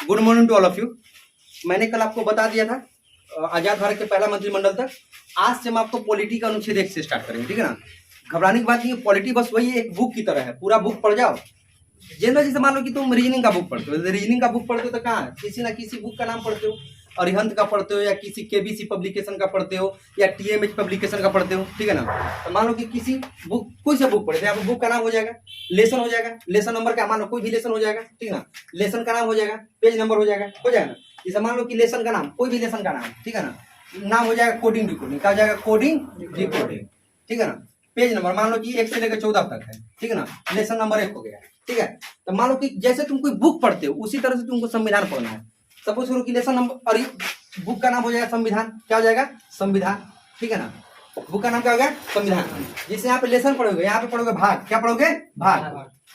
Good morning to all of you. मैंने कल आपको बता दिया था आजाद भारत के पहला मंत्रिमंडल तक। आज से हम आपको पॉलिटी का अनुच्छेद 1 से स्टार्ट करेंगे, ठीक है ना। घबराने की बात नहीं है, पॉलिटी बस वही एक बुक की तरह है, पूरा बुक पढ़ जाओ। जनरल जैसे मान लो कि तुम रीजनिंग का बुक पढ़ते हो, रीजनिंग का बुक पढ़ते हो तो कहाँ है, किसी ना किसी बुक का नाम पढ़ते हो, अरिहंत का पढ़ते हो या किसी केबीसी पब्लिकेशन का पढ़ते हो या टीएमएच पब्लिकेशन का पढ़ते हो, ठीक है ना। तो मान लो कि किसी बुक कोई सा बुक पढ़े थे, बुक का नाम हो जाएगा, लेसन हो जाएगा, लेसन नंबर का मान लो कोई भी लेसन हो जाएगा, ठीक है ना। लेसन का नाम हो जाएगा, पेज नंबर हो जाएगा ना। जैसे मान लो कि लेसन का नाम, कोई भी लेसन का नाम, ठीक है ना, नाम हो जाएगा कोडिंग डिकोडिंग, क्या हो जाएगा, कोडिंग डिकोडिंग, ठीक है ना। पेज नंबर मान लो कि 1 से लेकर 14 तक है, ठीक है ना। लेसन नंबर 1 हो गया, ठीक है। तो मान लो कि जैसे तुम कोई बुक पढ़ते हो उसी तरह से तुमको संविधान पढ़ना है। सपोज करो कि लेसन नंबर और बुक का नाम हो जाएगा संविधान, क्या हो जाएगा, संविधान, ठीक है ना। बुक का नाम क्या हो गया, संविधान। जैसे यहाँ पे लेसन पढ़ोगे, यहाँ पे पढ़ोगे भाग, क्या पढ़ोगे, भाग,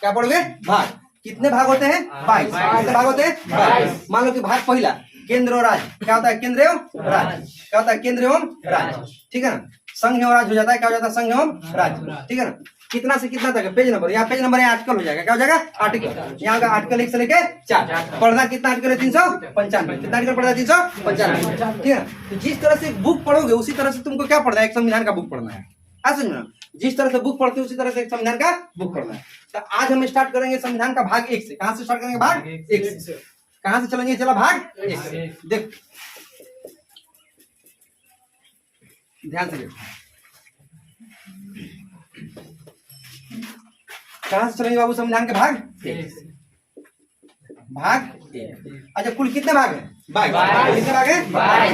क्या पढ़ोगे, भाग। कितने भाग होते हैं, 22। कितने भाग होते हैं, 22। मान लो कि भाग पहला केंद्र और राज्य, क्या होता है, केंद्र एवं राज्य, क्या होता है, केंद्र एवं राज्य, ठीक है ना। संघ एवं राज्य हो जाता है, क्या हो जाता है, संघ एवं राज्य, ठीक है ना। कितना से कितना तक है, पेज नंबर, यहाँ पेज नंबर यहाँ आर्टिकल हो जाएगा, क्या हो जाएगा, आर्टिकल। यहाँ का आर्टिकल 1 से लेके 4। पढ़ना कितना आर्टिकल है, 395। कितना आर्टिकल पढ़ना है, 395, ठीक है। तो जिस तरह से बुक पढ़ोगे उसी तरह से तुमको क्या पढ़ना है, एक संविधान का बुक पढ़ना है। समझना, जिस तरह से बुक पढ़ते हो उसी तरह से एक संविधान का बुक पढ़ना है। तो आज हम स्टार्ट करेंगे संविधान का भाग 1 से। कहां से स्टार्ट करेंगे, भाग 1 से। कहां से चलेंगे, चला भाग 1 से। देख ध्यान से देखो, कहां से चलेंगे बाबू, संविधान के भाग 1। भाग 1। अच्छा, कुल कितने भाग है, 22। कितने भाग है,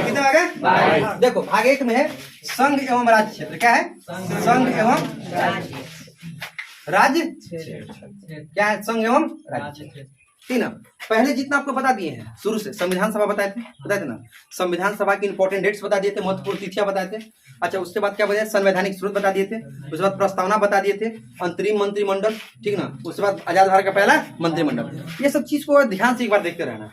कितने भाग है, देखो भाग 1 में है संघ एवं राज्य क्षेत्र, क्या है, संघ एवं राज्य क्या है, संघ एवं राज्य, ठीक ना। पहले जितना आपको बता दिए हैं शुरू से, संविधान सभा बताए थे ना, संविधान सभा की इंपॉर्टेंट डेट्स बता दिए थे, महत्वपूर्ण तिथियां बताए थे। अच्छा, उसके बाद क्या बताया, संवैधानिक स्रोत बता दिए थे, उसके बाद प्रस्तावना बता दिए थे, अंतरिम मंत्रिमंडल, ठीक ना, उसके बाद आजाद भारत का पहला मंत्रिमंडल। ये सब चीज को ध्यान से एक बार देखते रहना,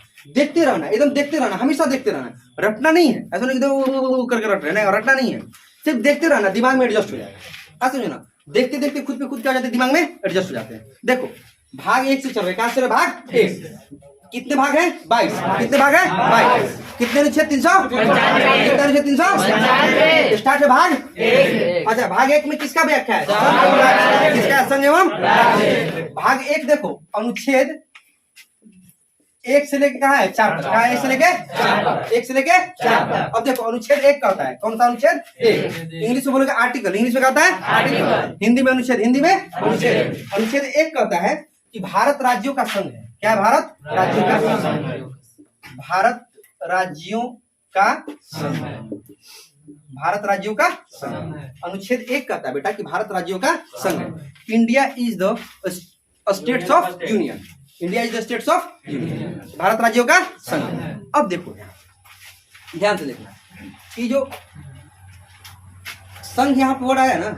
एकदम देखते रहना, हमेशा देखते रहना, रटना नहीं है। ऐसा नहीं एकदम करके रट रहे, रटना नहीं है, सिर्फ देखते रहना, दिमाग में एडजस्ट हो जाएगा। समझो ना, देखते देखते खुद पे खुद क्या हो जाते हैं, दिमाग में एडजस्ट हो जाते हैं। देखो भाग 1 से चल रहे, कहां से भाग 1। कितने भाग है, 22। कितने भाग है, 22। कितने अनुच्छेद, 300। कितने अनुच्छेद, 300। स्टार्ट है भाग 1। अच्छा, भाग 1 में किसका व्याख्या है, किसका, संघ एवं राज्य। भाग 1 देखो, अनुच्छेद 1 से लेके कहा है, 4 तक, कहा है 1 से लेके 4, 1 से लेके 4। अब देखो अनुच्छेद 1 का होता है, कौन सा अनुच्छेद, 1। इंग्लिश में बोलोगे आर्टिकल, इंग्लिश में क्या होता है, आर्टिकल। हिंदी में अनुच्छेद, हिंदी में अनुच्छेद। अनुच्छेद 1 का होता है कि भारत राज्यों का संघ है, क्या है, भारत राज्यों का संघ, भारत राज्यों का संघ, भारत राज्यों का संघ। अनुच्छेद 1 कहता है बेटा कि भारत राज्यों का संघ है। India is the states of union, India is the states of union, Bharat राज्यों का संघ। अब देखो ध्यान से देखना कि जो संघ यहाँ पे वर्ड आया ना,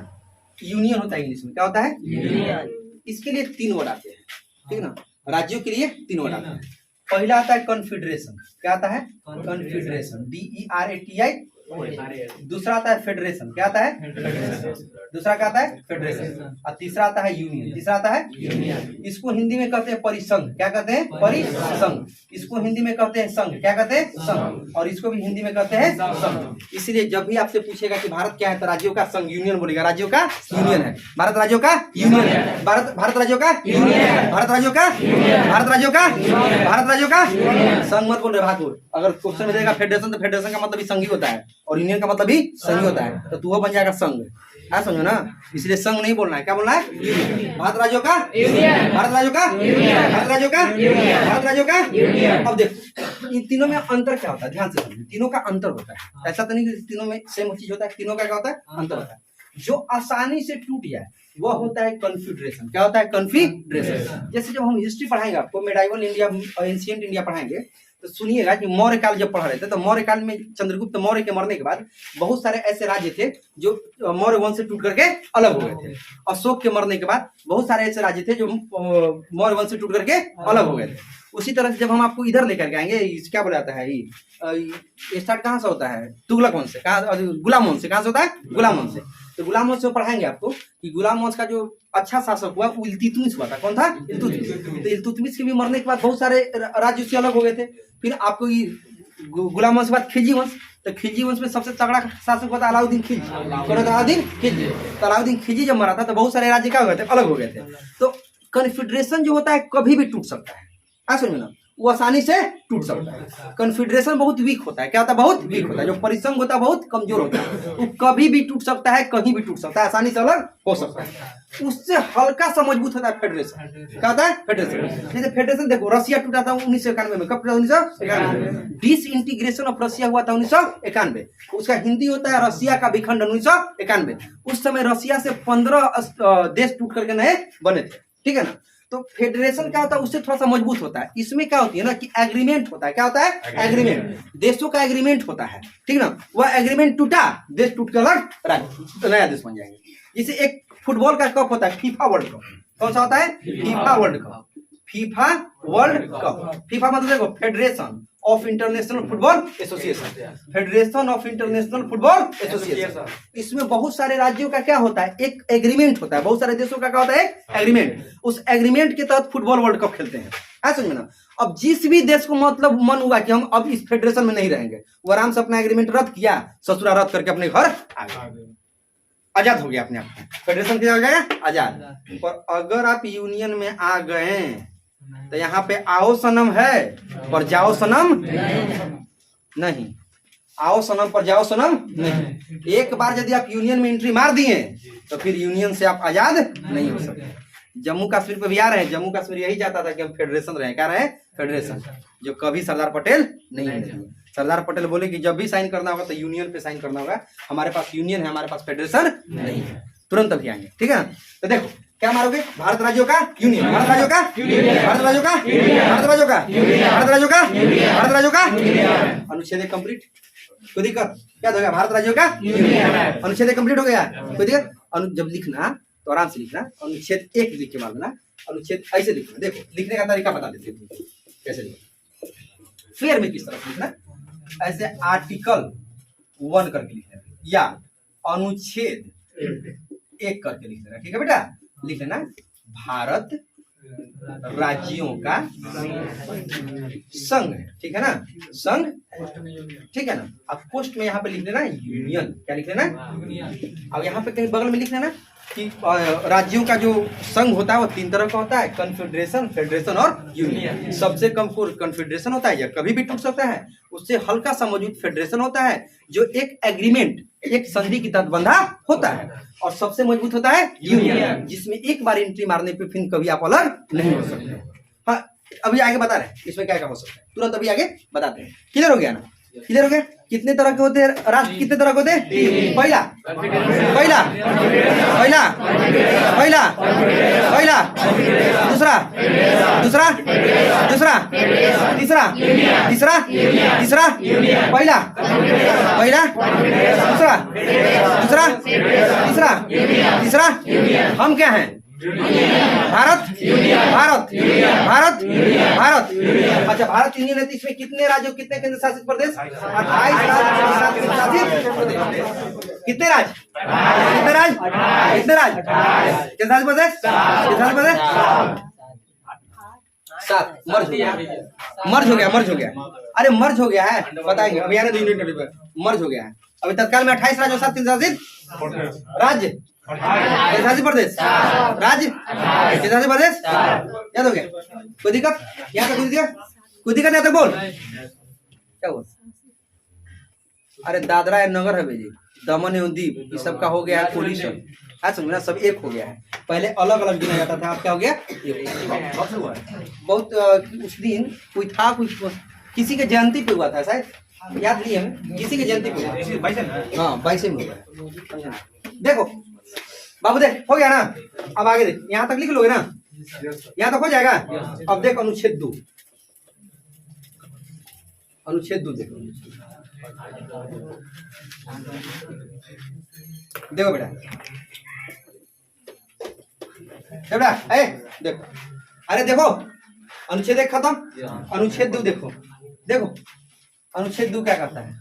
यूनियन होता है इंग्लिश में, क्या होता है, यूनियन। इसके लिए 3 वर्ड आते हैं, ठीक ना। राज्यों के लिए 3 वर्ड आते हैं। पहला आता है कॉन्फेडरेशन, क्या आता है, कॉन्फेडरेशन, DERATI। दूसरा आता है फेडरेशन, क्या आता है, दूसरा क्या आता है, फेडरेशन। और तीसरा आता है यूनियन, तीसरा आता है यूनियन। इसको हिंदी में कहते हैं परिसंघ, क्या कहते हैं, परिसंघ। इसको हिंदी में कहते हैं संघ, क्या कहते हैं, संघ। और इसको भी हिंदी में कहते हैं संघ। इसलिए जब भी आपसे पूछेगा कि भारत क्या है, तो राज्यों का संघ, यूनियन बोलेगा, राज्यों का यूनियन है, भारत राज्यों का यूनियन है, भारत राज्यों का यूनियन, भारत राज्यों का, भारत राज्यों का, भारत राज्यों का संघ मत बोल रहे, भाग बोल। अगर क्वेश्चन में देगा फेडरेशन, तो फेडरेशन का मतलब भी संघ ही होता है, और यूनियन का मतलब भी संघ होता है, तो तू बन जाएगा संघ। समझो ना, इसलिए संघ नहीं बोलना है, क्या बोलना है, भारत राज्यों का यूनियन, भारत राज्यों का यूनियन, भारत राज्यों का यूनियन, भारत राज्यों का यूनियन। अब देखो इन तीनों में अंतर क्या होता है, ध्यान से समझो, तीनों का अंतर होता है। ऐसा तो नहीं कि तीनों में सेम चीज होता है, तीनों का क्या होता है, अंतर होता है। जो आसानी से टूट जाए वह होता है कॉन्फेडरेशन, क्या होता है, कॉन्फेडरेशन। जैसे जब हम हिस्ट्री पढ़ाएंगे आपको, मेडाइवल इंडिया, एंशिएंट इंडिया पढ़ाएंगे, तो सुनिएगा कि मौर्य काल जब पढ़ रहे थे, तो मौर्य काल में चंद्रगुप्त मौर्य के मरने के बाद बहुत सारे ऐसे राज्य थे जो मौर्य वंश से टूट करके अलग हो गए थे। अशोक के मरने के बाद बहुत सारे ऐसे राज्य थे जो मौर्य वंश से टूट करके अलग हो गए थे। उसी तरह से जब हम आपको इधर लेकर के आएंगे, क्या बोला जाता है, ये स्टार्ट कहाँ से होता है, तुगलक वंश से, कहाँ, गुलाम वंश से, कहाँ से होता है, गुलाम वंश से। तो गुलाम वंश में पढ़ाएंगे आपको कि गुलाम वंश का जो अच्छा शासक हुआ वो इल्तुतमिश हुआ था। कौन था? इल्तुतमिश। तो इल्तुतमिश के भी मरने के बाद बहुत सारे राज्य उससे अलग हो गए थे। फिर आपको ये गुलाम वंश के बाद खिलजी वंश, तो खिलजी वंश में सबसे तगड़ा शासक हुआ था अलाउद्दीन खिलजी। कौन? अलाउद्दीन खिलजी। तो अलाउद्दीन खिलजी जब मरा था तो बहुत सारे राज्य क्या हो गए थे? अलग हो गए थे। तो कन्फेडरेशन जो होता है कभी भी टूट सकता है, समझ ना, वो आसानी से टूट सकता है। कन्फेडरेशन बहुत वीक होता है। क्या होता है? बहुत वीक होता है। जो परिसंघ होता है बहुत कमजोर होता है, वो कभी भी टूट सकता है, कहीं भी टूट सकता है, आसानी से अलग हो सकता है। उससे हल्का सा मजबूत होता है फेडरेशन। क्या होता है? फेडरेशन। जैसे फेडरेशन देखो, रसिया टूटा था 1991 में। कब टूटा? 1991। डिसइंटीग्रेशन ऑफ रसिया हुआ था 1991। उसका हिंदी होता है रसिया का विखंडन 1991। उस समय रसिया से 15 देश टूट करके नए बने थे, ठीक है ना। तो फेडरेशन क्या होता है? उससे थोड़ा सा मजबूत होता है। इसमें क्या होती है ना कि एग्रीमेंट होता है। क्या होता है? एग्रीमेंट। देशों का एग्रीमेंट होता है, ठीक ना। वह एग्रीमेंट टूटा, देश टूट कर अलग राज्य नया देश बन जाएंगे। जैसे एक फुटबॉल का कप होता है, फीफा वर्ल्ड कप। कौन सा होता है? FIFA world cup. FIFA world cup. FIFA मतलब देखो, federation of international football association. Federation of international football association. इसमें बहुत सारे राज्यों का क्या होता है? एक एग्रीमेंट होता है। बहुत सारे देशों का क्या होता है? एग्रीमेंट। उस एग्रीमेंट के तहत फुटबॉल वर्ल्ड कप खेलते हैं। समझ में ना। अब जिस भी देश को मतलब मन हुआ कि हम अब इस फेडरेशन में नहीं रहेंगे, वो आराम से अपना एग्रीमेंट रद्द किया, ससुरा रद्द करके अपने घर आ गए, आजाद हो गया अपने आप। फेडरेशन क्या हो गया? आजाद। और अगर आप यूनियन में आ गए तो यहाँ पे आओ सनम है पर जाओ सनम नहीं। आओ सनम पर जाओ सनम नहीं। एक बार यदि आप यूनियन में एंट्री मार दिए तो फिर यूनियन से आप आजाद नहीं हो सकते। जम्मू कश्मीर पे भी आ रहे हैं। जम्मू कश्मीर यही चाहता था कि हम फेडरेशन रहे। क्या रहे? फेडरेशन। जो कभी सरदार पटेल नहीं है। सरदार पटेल बोले कि जब भी साइन करना होगा तो यूनियन पे साइन करना होगा। हमारे पास यूनियन है, हमारे पास फेडरेशन नहीं है। तुरंत अभी आएंगे, ठीक है ना। तो देखो क्या मारोगे? भारत राज्यों का यूनियन। भारत राज्यों का यूनियन। भारत राज्यों का यूनियन। भारत राज्यों का यूनियन। भारत राज्यों का यूनियन। भारत राज्यों का यूनियन। अनुच्छेद कंप्लीट। कोई दिक्कत? क्या हो गया? भारत राज्यों का यूनियन। अनुच्छेद कंप्लीट हो गया। कोई दिक्कत? जब लिखना तो आराम से लिखना। अनुच्छेद 1 लिख के मारना। अनुच्छेद ऐसे लिखना। देखो लिखने का तरीका बता देते हैं कैसे लिखना। फेयर में किस तरह लिखना? ऐसे आर्टिकल 1 करके लिखना या अनुच्छेद 1 करके लिख लेना, ठीक है बेटा। लिख लेना भारत राज्यों का संघ, ठीक है ना, संघ, ठीक है ना। अब पोस्ट में यहाँ पे लिख लेना यूनियन। क्या लिख लेना? यूनियन। अब यहाँ पे कहीं बगल में लिख लेना कि राज्यों का जो संघ होता है वो 3 तरह का होता है, कन्फेडरेशन, फेडरेशन और यूनियन। सबसे कम कन्फेडरेशन होता है, यह कभी भी टूट सकता है। उससे हल्का सा मौजूद फेडरेशन होता है जो एक एग्रीमेंट, एक संधि की तहत बंधा होता है। और सबसे मजबूत होता है यूनियन, जिसमें एक बार एंट्री मारने पे फिर कभी आप अलग नहीं हो सकते। हाँ, अभी आगे बता रहे हैं इसमें क्या क्या हो सकता है, तुरंत अभी आगे बताते हैं। क्लियर हो गया ना? क्लियर हो गया? कितने तरह के होते हैं राष्ट्र? कितने तरह के होते हैं? पहला पहला पहला पहला पहला दूसरा दूसरा दूसरा तीसरा तीसरा तीसरा पहला पहला दूसरा दूसरा तीसरा तीसरा। हम क्या हैं? भारत भारत भारत भारत। अच्छा, भारत यूनियन है तो इसमें कितने राज्य, कितने केंद्र शासित प्रदेश? 28 राज्य केंद्र शासित प्रदेश। कितने राज्य? कितने राज्य? कितने राज्य केंद्र शासित प्रदेश? केंद्र शासित प्रदेश 7। मर्ज हो गया, मर्ज हो गया, मर्ज हो गया। अरे मर्ज हो गया है, बताएंगे अभी आने दो यूनिट। मर्ज हो गया है अभी तत्काल में 28 राज्य और 7 केंद्र शासित राज्य। केंद्र शासित प्रदेश राज्य, केंद्र शासित प्रदेश। याद हो गया? कोई दिक्कत? यहाँ तक कोई दिक्कत? कोई दिक्कत यहाँ तक बोल। क्या बोल? अरे दादरा एंड नगर है भाई, दमन एवं दीव, इस सब का हो गया है कोलिशन। आज समझना, सब एक हो गया है। पहले अलग अलग गिना जाता था, अब क्या हो गया? बहुत उस दिन कोई था, कोई किसी के जयंती पे हुआ था शायद, याद नहीं है, किसी के जयंती पे हुआ। हाँ 22 में हुआ। देखो बाबू देख, हो गया ना? अब आगे देख, यहाँ तक लिख लोगे ना? यहाँ तक हो जाएगा। अब देख अनुच्छेद 2, अनुच्छेद 2 देखो। देखो बेटा, बेटा ए देखो, अरे देखो अनुच्छेद 1 खत्म, अनुच्छेद 2 देखो। देखो अनुच्छेद 2 क्या करता है?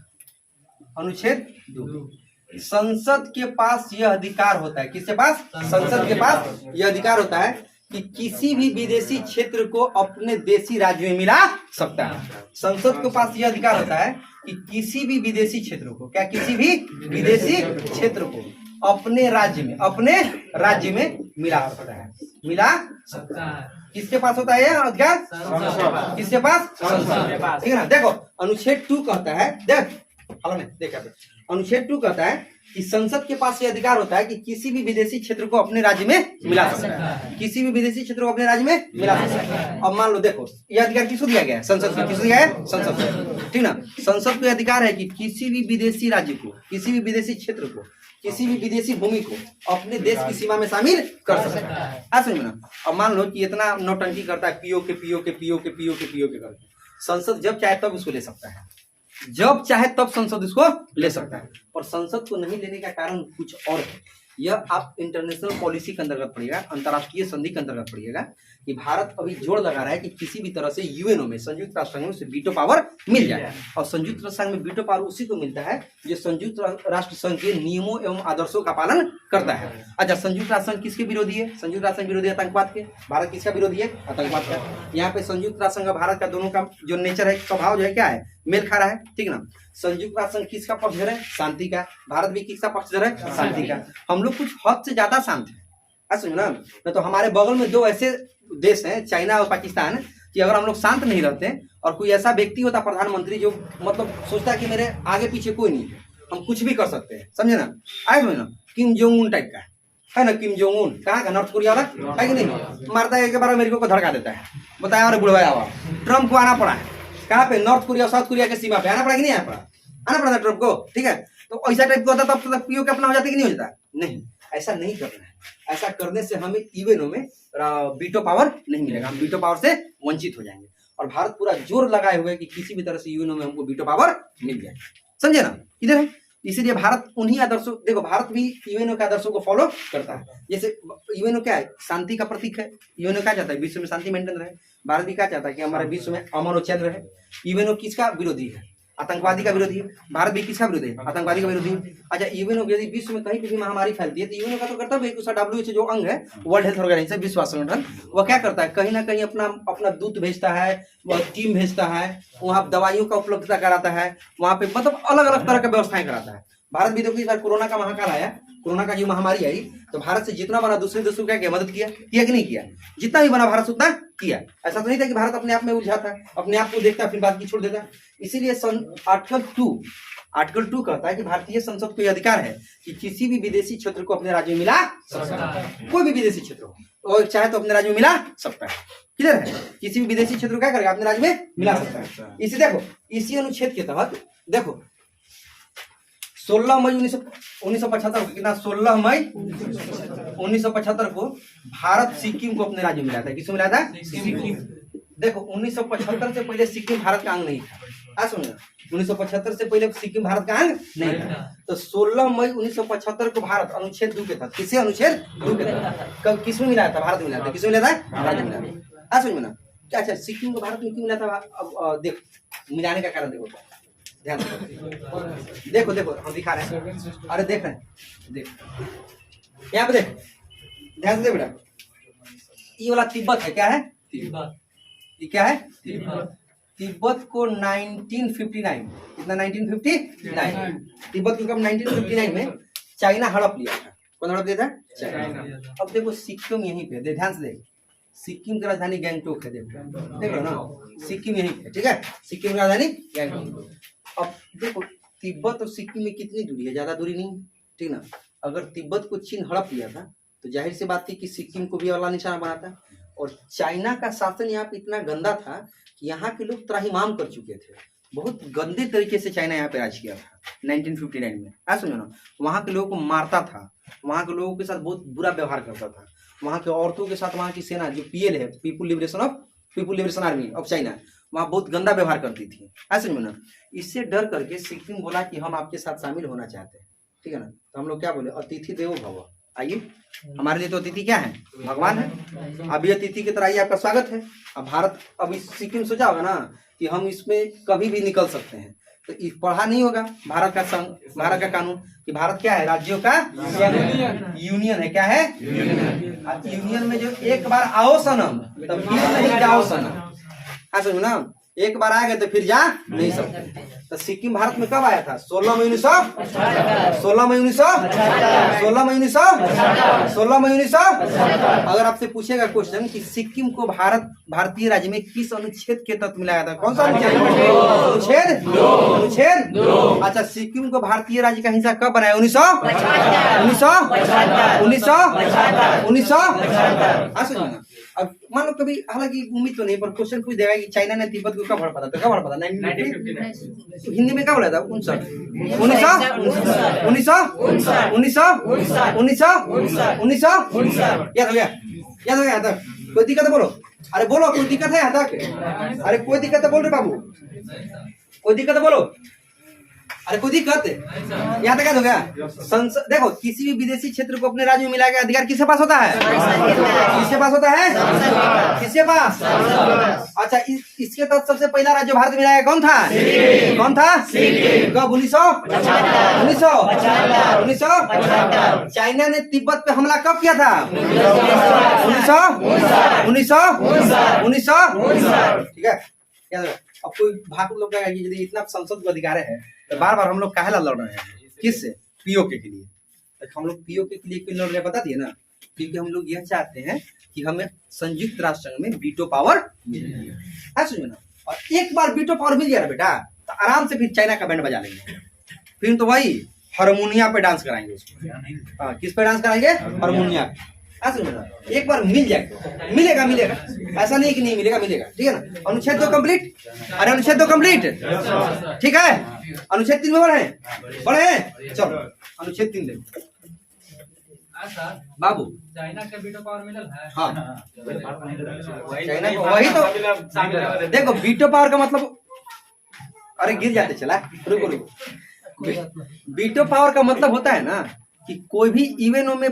अनुच्छेद 2 संसद के पास यह अधिकार होता है, किसके पास? संसद के पास यह अधिकार होता है कि किसी भी विदेशी क्षेत्र को अपने देशी राज्य में मिला सकता है। संसद के पास यह अधिकार होता है कि किसी भी विदेशी क्षेत्र को, क्या किसी भी विदेशी क्षेत्र को अपने राज्य में मिला सकता है, मिला सकता है। किसके पास होता है यह अधिकार? किसके पास? संसद के पास। ठीक है ना। देखो अनुच्छेद 2 कहता है, अनुच्छेद 2 कहता है कि संसद के पास यह अधिकार होता है कि किसी भी विदेशी क्षेत्र को अपने राज्य में मिला सकता है, किसी भी विदेशी क्षेत्र को अपने राज्य में मिला सकता है। अब मान लो देखो यह अधिकार किसको दिया गया है? संसद को। किसको दिया है? संसद को। ठीक ना। संसद को अधिकार है कि किसी भी विदेशी राज्य को, किसी भी विदेशी क्षेत्र को, किसी भी विदेशी भूमि को अपने देश की सीमा में शामिल कर सकता है। ऐसा नहीं ना। अब मान लो कि इतना नौटंकी करता है, पीओ के करके संसद जब चाहे तब उसको ले सकता है, जब चाहे तब संसद इसको ले सकता है। और संसद को नहीं लेने का कारण कुछ और है। यह आप इंटरनेशनल पॉलिसी के अंतर्गत पड़ेगा, अंतर्राष्ट्रीय संधि के अंतर्गत पड़ेगा कि भारत अभी जोर लगा रहा है कि किसी भी तरह से यूएनओ में, संयुक्त राष्ट्र संघ में उसे वीटो पावर मिल जाए। और संयुक्त राष्ट्र संघ में वीटो पावर उसी को मिलता है जो संयुक्त राष्ट्र संघ के नियमों एवं आदर्शों का पालन करता है। अच्छा, संयुक्त राष्ट्र संघ किसके विरोधी है? संयुक्त राष्ट्र संघ विरोधी आतंकवाद के। भारत किसका विरोधी है? आतंकवाद का। यहाँ पे संयुक्त राष्ट्र संघ भारत का दोनों का जो नेचर है, स्वभाव जो है, क्या है? मेल खा रहा है। ठीक ना। संयुक्त राष्ट्र संघ किसका पक्षधर है? शांति का। भारत भी किसका पक्षधर है? शांति का। हम लोग कुछ हद से ज्यादा शांत है, सुनो ना। तो हमारे बगल में दो ऐसे देश हैं, चाइना और पाकिस्तान, कि अगर हम लोग शांत नहीं रहते और कोई ऐसा व्यक्ति होता प्रधानमंत्री जो मतलब सोचता है कि मेरे आगे पीछे कोई नहीं है, हम कुछ भी कर सकते हैं, समझे ना। आए समझे ना। किम जोंग उन टाइप का है ना। किम जोंग उन कहाँ का? नॉर्थ कोरिया वाला है कि नहीं? मारता है, एक बार अमेरिका को धड़का देता है। बताया और बुढ़वाया हुआ। ट्रम्प को आना पड़ा है कहाँ पे? नॉर्थ कोरिया, साउथ कोरिया के सीमा पे आना पड़ा कि नहीं आना पड़ा? आना पड़ा था ट्रम्प को। ठीक है। तो ऐसा टाइप का होता तब तक पीओ के अपना हो जाता कि नहीं हो जाता? नहीं, ऐसा नहीं करना है। ऐसा करने से हमें यूएनओ में वीटो पावर नहीं मिलेगा, हम वीटो पावर से वंचित हो जाएंगे। और भारत पूरा जोर लगाए हुए कि किसी भी तरह से यूएनओ में हमको वीटो पावर मिल जाए, समझे ना। इधर है, इसीलिए भारत उन्हीं आदर्शों, देखो भारत भी यूएनओ के आदर्शों को फॉलो करता है। जैसे यूएनओ क्या है? शांति का प्रतीक है। यूएनओ क्या चाहता है? विश्व में शांति मेंटेन रहे। भारत भी क्या चाहता है? कि हमारे विश्व में अमन और चैन रहे। यूएनओ किसका विरोधी है? आतंकवादी का विरोधी है। भारत भी किसका विरोधी है? आतंकवादी का विरोधी है। अच्छा, यूएनओ यदि विश्व में कहीं भी महामारी फैलती है तो यूएनओ का तो कर्तव्य है कि उसका WHO जो अंग है, वर्ल्ड हेल्थ ऑर्गेनाइजेशन, विश्व स्वास्थ्य संगठन, वह क्या करता है? कहीं ना कहीं अपना दूत भेजता है, वह टीम भेजता है, वहाँ दवाइयों का उपलब्धता कराता है, वहाँ पे मतलब अलग अलग तरह की व्यवस्थाएं कराता है। भारत भी देखो इस बार कोरोना का महाकाल आया, कोरोना का जो महामारी आई, तो भारत से जितना बना दूसरे देशों को क्या मदद किया कि नहीं किया? जितना भी बना भारत से उतना किया। ऐसा तो नहीं था कि भारत अपने आप में उलझा था, अपने आप को देखता फिर बात की छोड़ देता। इसीलिए आर्टिकल 2 कहता है कि भारतीय संसद को यह अधिकार है कि किसी भी विदेशी क्षेत्र को अपने राज्य में मिला सकता है। कोई भी विदेशी क्षेत्र हो और चाहे तो अपने राज्य में मिला सकता है। क्लियर है? किसी भी विदेशी क्षेत्र को क्या करेगा? अपने राज्य में मिला सकता है। इसी देखो, इसी अनुच्छेद के तहत देखो 16 मई 1975 को, कितना? 16 मई 1975 को भारत सिक्किम को अपने राज्य में मिला था। किसको मिला था? सिक्किम। देखो 1975 से पहले सिक्किम भारत का अंग नहीं था। सुनिए, 1975 से पहले सिक्किम भारत का अंग नहीं था। तो 16 मई 1975 को भारत अनुच्छेद 2 के तहत, किसे? अनुच्छेद 2 के तहत किसमें मिला था? भारत में मिला था। किसमें मिला था? भारत में मिला था। समझ में ना। क्या अच्छा, सिक्किम को भारत में क्यों मिला था? अब देखो मिलाने का कारण, देखो ध्यान से देखो, देखो हम दिखा रहे हैं। अरे देख रहे हैं, देख यहाँ पे देख, ध्यान से बेटा। ये वाला तिब्बत है, क्या है? तिब्बत। ये क्या है? तिब्बत को 1959, कितना? 1959 तिब्बत को कब? 1959 में चाइना हड़प लिया था। कौन हड़प लिया था? चाइना। अब देखो सिक्किम यहीं पे, ध्यान से देख, सिक्किम की राजधानी गैंगटोक है। देख लो ना, सिक्किम यहीं है। ठीक है, सिक्किम की राजधानी गैंगटोक। अब देखो तिब्बत और सिक्किम में कितनी दूरी है? ज्यादा दूरी नहीं, ठीक ना। अगर तिब्बत को चीन हड़प लिया था तो जाहिर सी बात थी कि सिक्किम को भी अगला निशाना बनाता। और चाइना का शासन यहाँ पे इतना गंदा था कि यहाँ के लोग त्राहिमाम कर चुके थे। बहुत गंदे तरीके से चाइना यहाँ पे राज किया था 1959 में। समझो ना, वहाँ के लोगों को मारता था, वहाँ के लोगों के साथ बहुत बुरा व्यवहार करता था। वहाँ के औरतों के साथ वहाँ की सेना जो PL है, people liberation army of China, वहाँ बहुत गंदा व्यवहार करती थी। ऐसे में ना, इससे डर करके सिक्किम बोला कि हम आपके साथ शामिल होना चाहते हैं। ठीक है ना। तो हम लोग क्या बोले? अतिथि देवो भव। आइए, हमारे लिए तो अतिथि क्या है? भगवान है। अभी अतिथि की तरह आइए, आपका स्वागत है। अब भारत, अभी सिक्किम सोचा होगा ना कि हम इसमें कभी भी निकल सकते हैं, तो पढ़ा नहीं होगा भारत का भारत का कानून कि भारत क्या है, राज्यों का यूनियन है। क्या है? यूनियन में जो एक बार आओ सनम तब फिर नहीं जाओ सनम। हाँ समझो ना, एक बार आ गए तो फिर जा नहीं सकते। तो सिक्किम भारत में कब आया था? 16 मई 1900। अगर आपसे पूछेगा क्वेश्चन कि सिक्किम को भारतीय राज्य में किस अनुच्छेद के तहत मिलाया था, कौन सा अनुच्छेद? अच्छा, सिक्किम को भारतीय राज्य का हिस्सा कब बनाया? 1900। अब मान लो कभी, हालांकि उम्मीद तो नहीं, पर क्वेश्चन पूछ देगा कि चाइना ने तिब्बत को कब हड़पा था, तो कब हड़पा था? 1950। हिंदी में क्या बोला था? 1900। याद हो गया? यहाँ तक कोई दिक्कत है? बोलो, अरे बोलो, कोई दिक्कत है यहाँ तक? अरे कोई दिक्कत है? बोल रहे बाबू, कोई दिक्कत है? बोलो, अरे कोई दिक्कत है? यहाँ तक हो गया? देखो, किसी भी विदेशी क्षेत्र को अपने राज्य में मिलाने का अधिकार किसके पास होता है? किसके पास होता है? किसके पास? अच्छा, इसके तहत सबसे पहला राज्य भारत में मिलाया कौन था? कब? 1900। चाइना ने तिब्बत पे हमला कब किया था? 1900। ठीक है, अब कोई भाग लोग कहेगा कि यदि इतना संसद को अधिकार है तो बार बार हम लोग काहे लड़ रहे हैं? किससे? पीओके के लिए। हम लोग पीओके के लिए क्यों लड़ रहे हैं बता दिए ना, क्योंकि हम लोग यह चाहते हैं कि हमें संयुक्त राष्ट्र संघ में वीटो पावर मिल जाए। सुनिए ना, और एक बार वीटो पावर मिल गया ना बेटा, तो आराम से फिर चाइना का बैंड बजा लेंगे। फिर तो वही हारमोनिया पे डांस कराएंगे उसको। हाँ, किस पे डांस कराएंगे? हारमोनिया। एक बार मिल जाएगा, मिलेगा, ऐसा नहीं कि नहीं मिलेगा, ठीक है ना। अनुच्छेद 2 कंप्लीट। अरे अनुच्छेद 2 कंप्लीट, ठीक है। अनुच्छेद 3 में बढ़े। चलो अनुच्छेद 3 देखो बाबू। चाइना का वीटो पावर मिलल है। हाँ, चाइना को वही तो देखो, वीटो पावर का मतलब, अरे गिर जाते चला, रुको। वीटो पावर का मतलब होता है ना कि कोई भी इवेंट में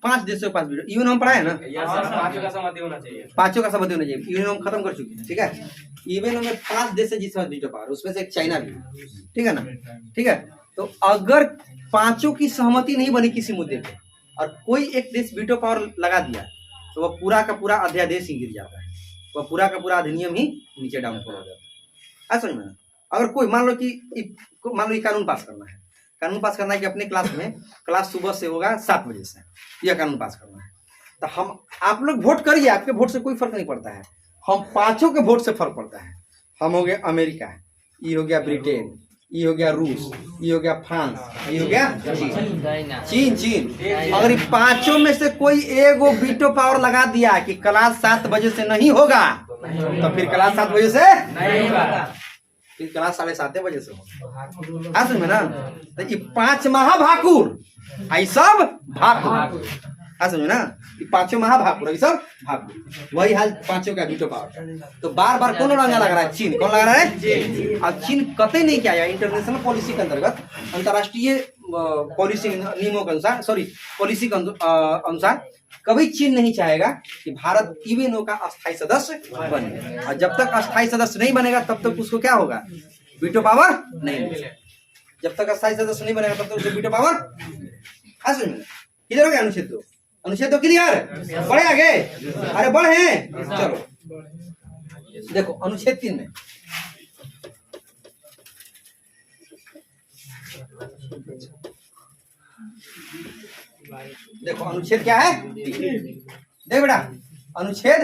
5 देशों के पास वीटो, इवेंट हम पढ़ाए ना, 5 का सहमति होना चाहिए। 5 का सहमति होना चाहिए। इवेंट हम खत्म कर चुके हैं, ठीक है। इवेंट में 5 देश है जिसके पास वीटो पावर, उसमें से एक चाइना भी, ठीक है ना। ठीक है, तो अगर 5 की सहमति नहीं बनी किसी मुद्दे पे और कोई एक देश वीटो पावर लगा दिया तो वह पूरा का पूरा अध्यादेश ही गिर जाता है, वह पूरा का पूरा अधिनियम ही नीचे डाउनफॉल हो जाता है। समझ में? अगर कोई मान लो कि कानून पास करना है कि अपने क्लास सुबह से होगा 7 बजे से, यह कानून पास करना है, तो आप लोग वोट करिए, आपके वोट से कोई फर्क नहीं पड़ता है। हम 5 के वोट से फर्क पड़ता है। हम हो गए अमेरिका, ये हो गया ब्रिटेन, ये हो गया रूस, ये हो गया फ्रांस, ये हो गया चीन। अगर ये 5 में से कोई एगो वीटो पावर लगा दिया कि क्लास 7 बजे से नहीं होगा, तो फिर क्लास 7 बजे से नहीं होगा, फिर क्लास 7:30 बजे से होगा। समझ में ना? तो ये 5 महाभाकुर, आई सब भाकुर। समझ में ना? ये 5 महाभाकुर, ये सब भाकुर। वही हाल 5 का वीटो पावर। तो बार बार कौन रंगा लग रहा है? चीन। कौन लगा रहा है? अब चीन कतई नहीं किया है इंटरनेशनल पॉलिसी के अंतर्गत, अंतर्राष्ट्रीय पॉलिसी नियमों के अनुसार, पॉलिसी के अनुसार कभी चीन नहीं चाहेगा कि भारत यूएनओ का अस्थायी सदस्य बने। और जब तक अस्थायी सदस्य नहीं बनेगा तब तक उसको क्या होगा? वीटो पावर नहीं मिलेगा। जब तक अस्थायी सदस्य नहीं बनेगा तब तक उसको वीटो पावर। किधर हो गया अनुच्छेद 2? अनुच्छेद 2 क्लियर? बढ़े आगे? अरे बढ़े। चलो देखो अनुच्छेद 3 में, देखो अनुच्छेद क्या है? देख बेटा, अनुच्छेद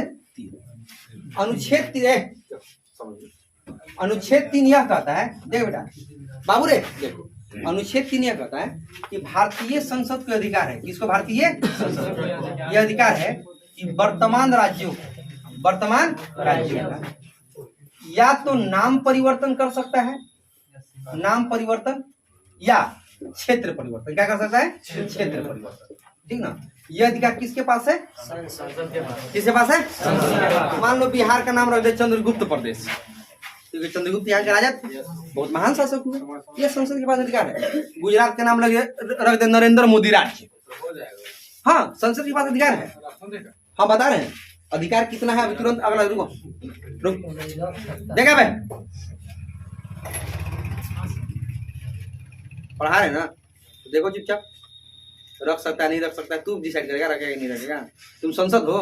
3 यह कहता है, देख बेटा बाबू रे, देखो अनुच्छेद 3 यह कहता है कि भारतीय संसद का अधिकार है। किसको? भारतीय संसद। यह अधिकार है कि वर्तमान राज्यों का या तो नाम परिवर्तन कर सकता है, नाम परिवर्तन, या क्षेत्र परिवर्तन। क्या कर सकता है? क्षेत्र परिवर्तन, ठीक ना। यह अधिकार किसके पास है? संसद के पास। किसके पास है? मान लो बिहार का नाम रख दे चंद्रगुप्त प्रदेश, क्योंकि चंद्रगुप्त यहाँ के राजा बहुत महान शासक हुए, यह संसद के पास अधिकार है। गुजरात का नाम रख दे नरेंद्र मोदी राज्य, हाँ संसद के पास अधिकार है। हम बता रहे हैं अधिकार कितना है। अभी तुरंत अगला रुक देखा भाई, पढ़ा रहे ना, तो देखो चुपचाप, रख सकता है नहीं रख सकता है, तू डिसाइड करेगा रखेगा नहीं रखेगा। तुम संसद हो,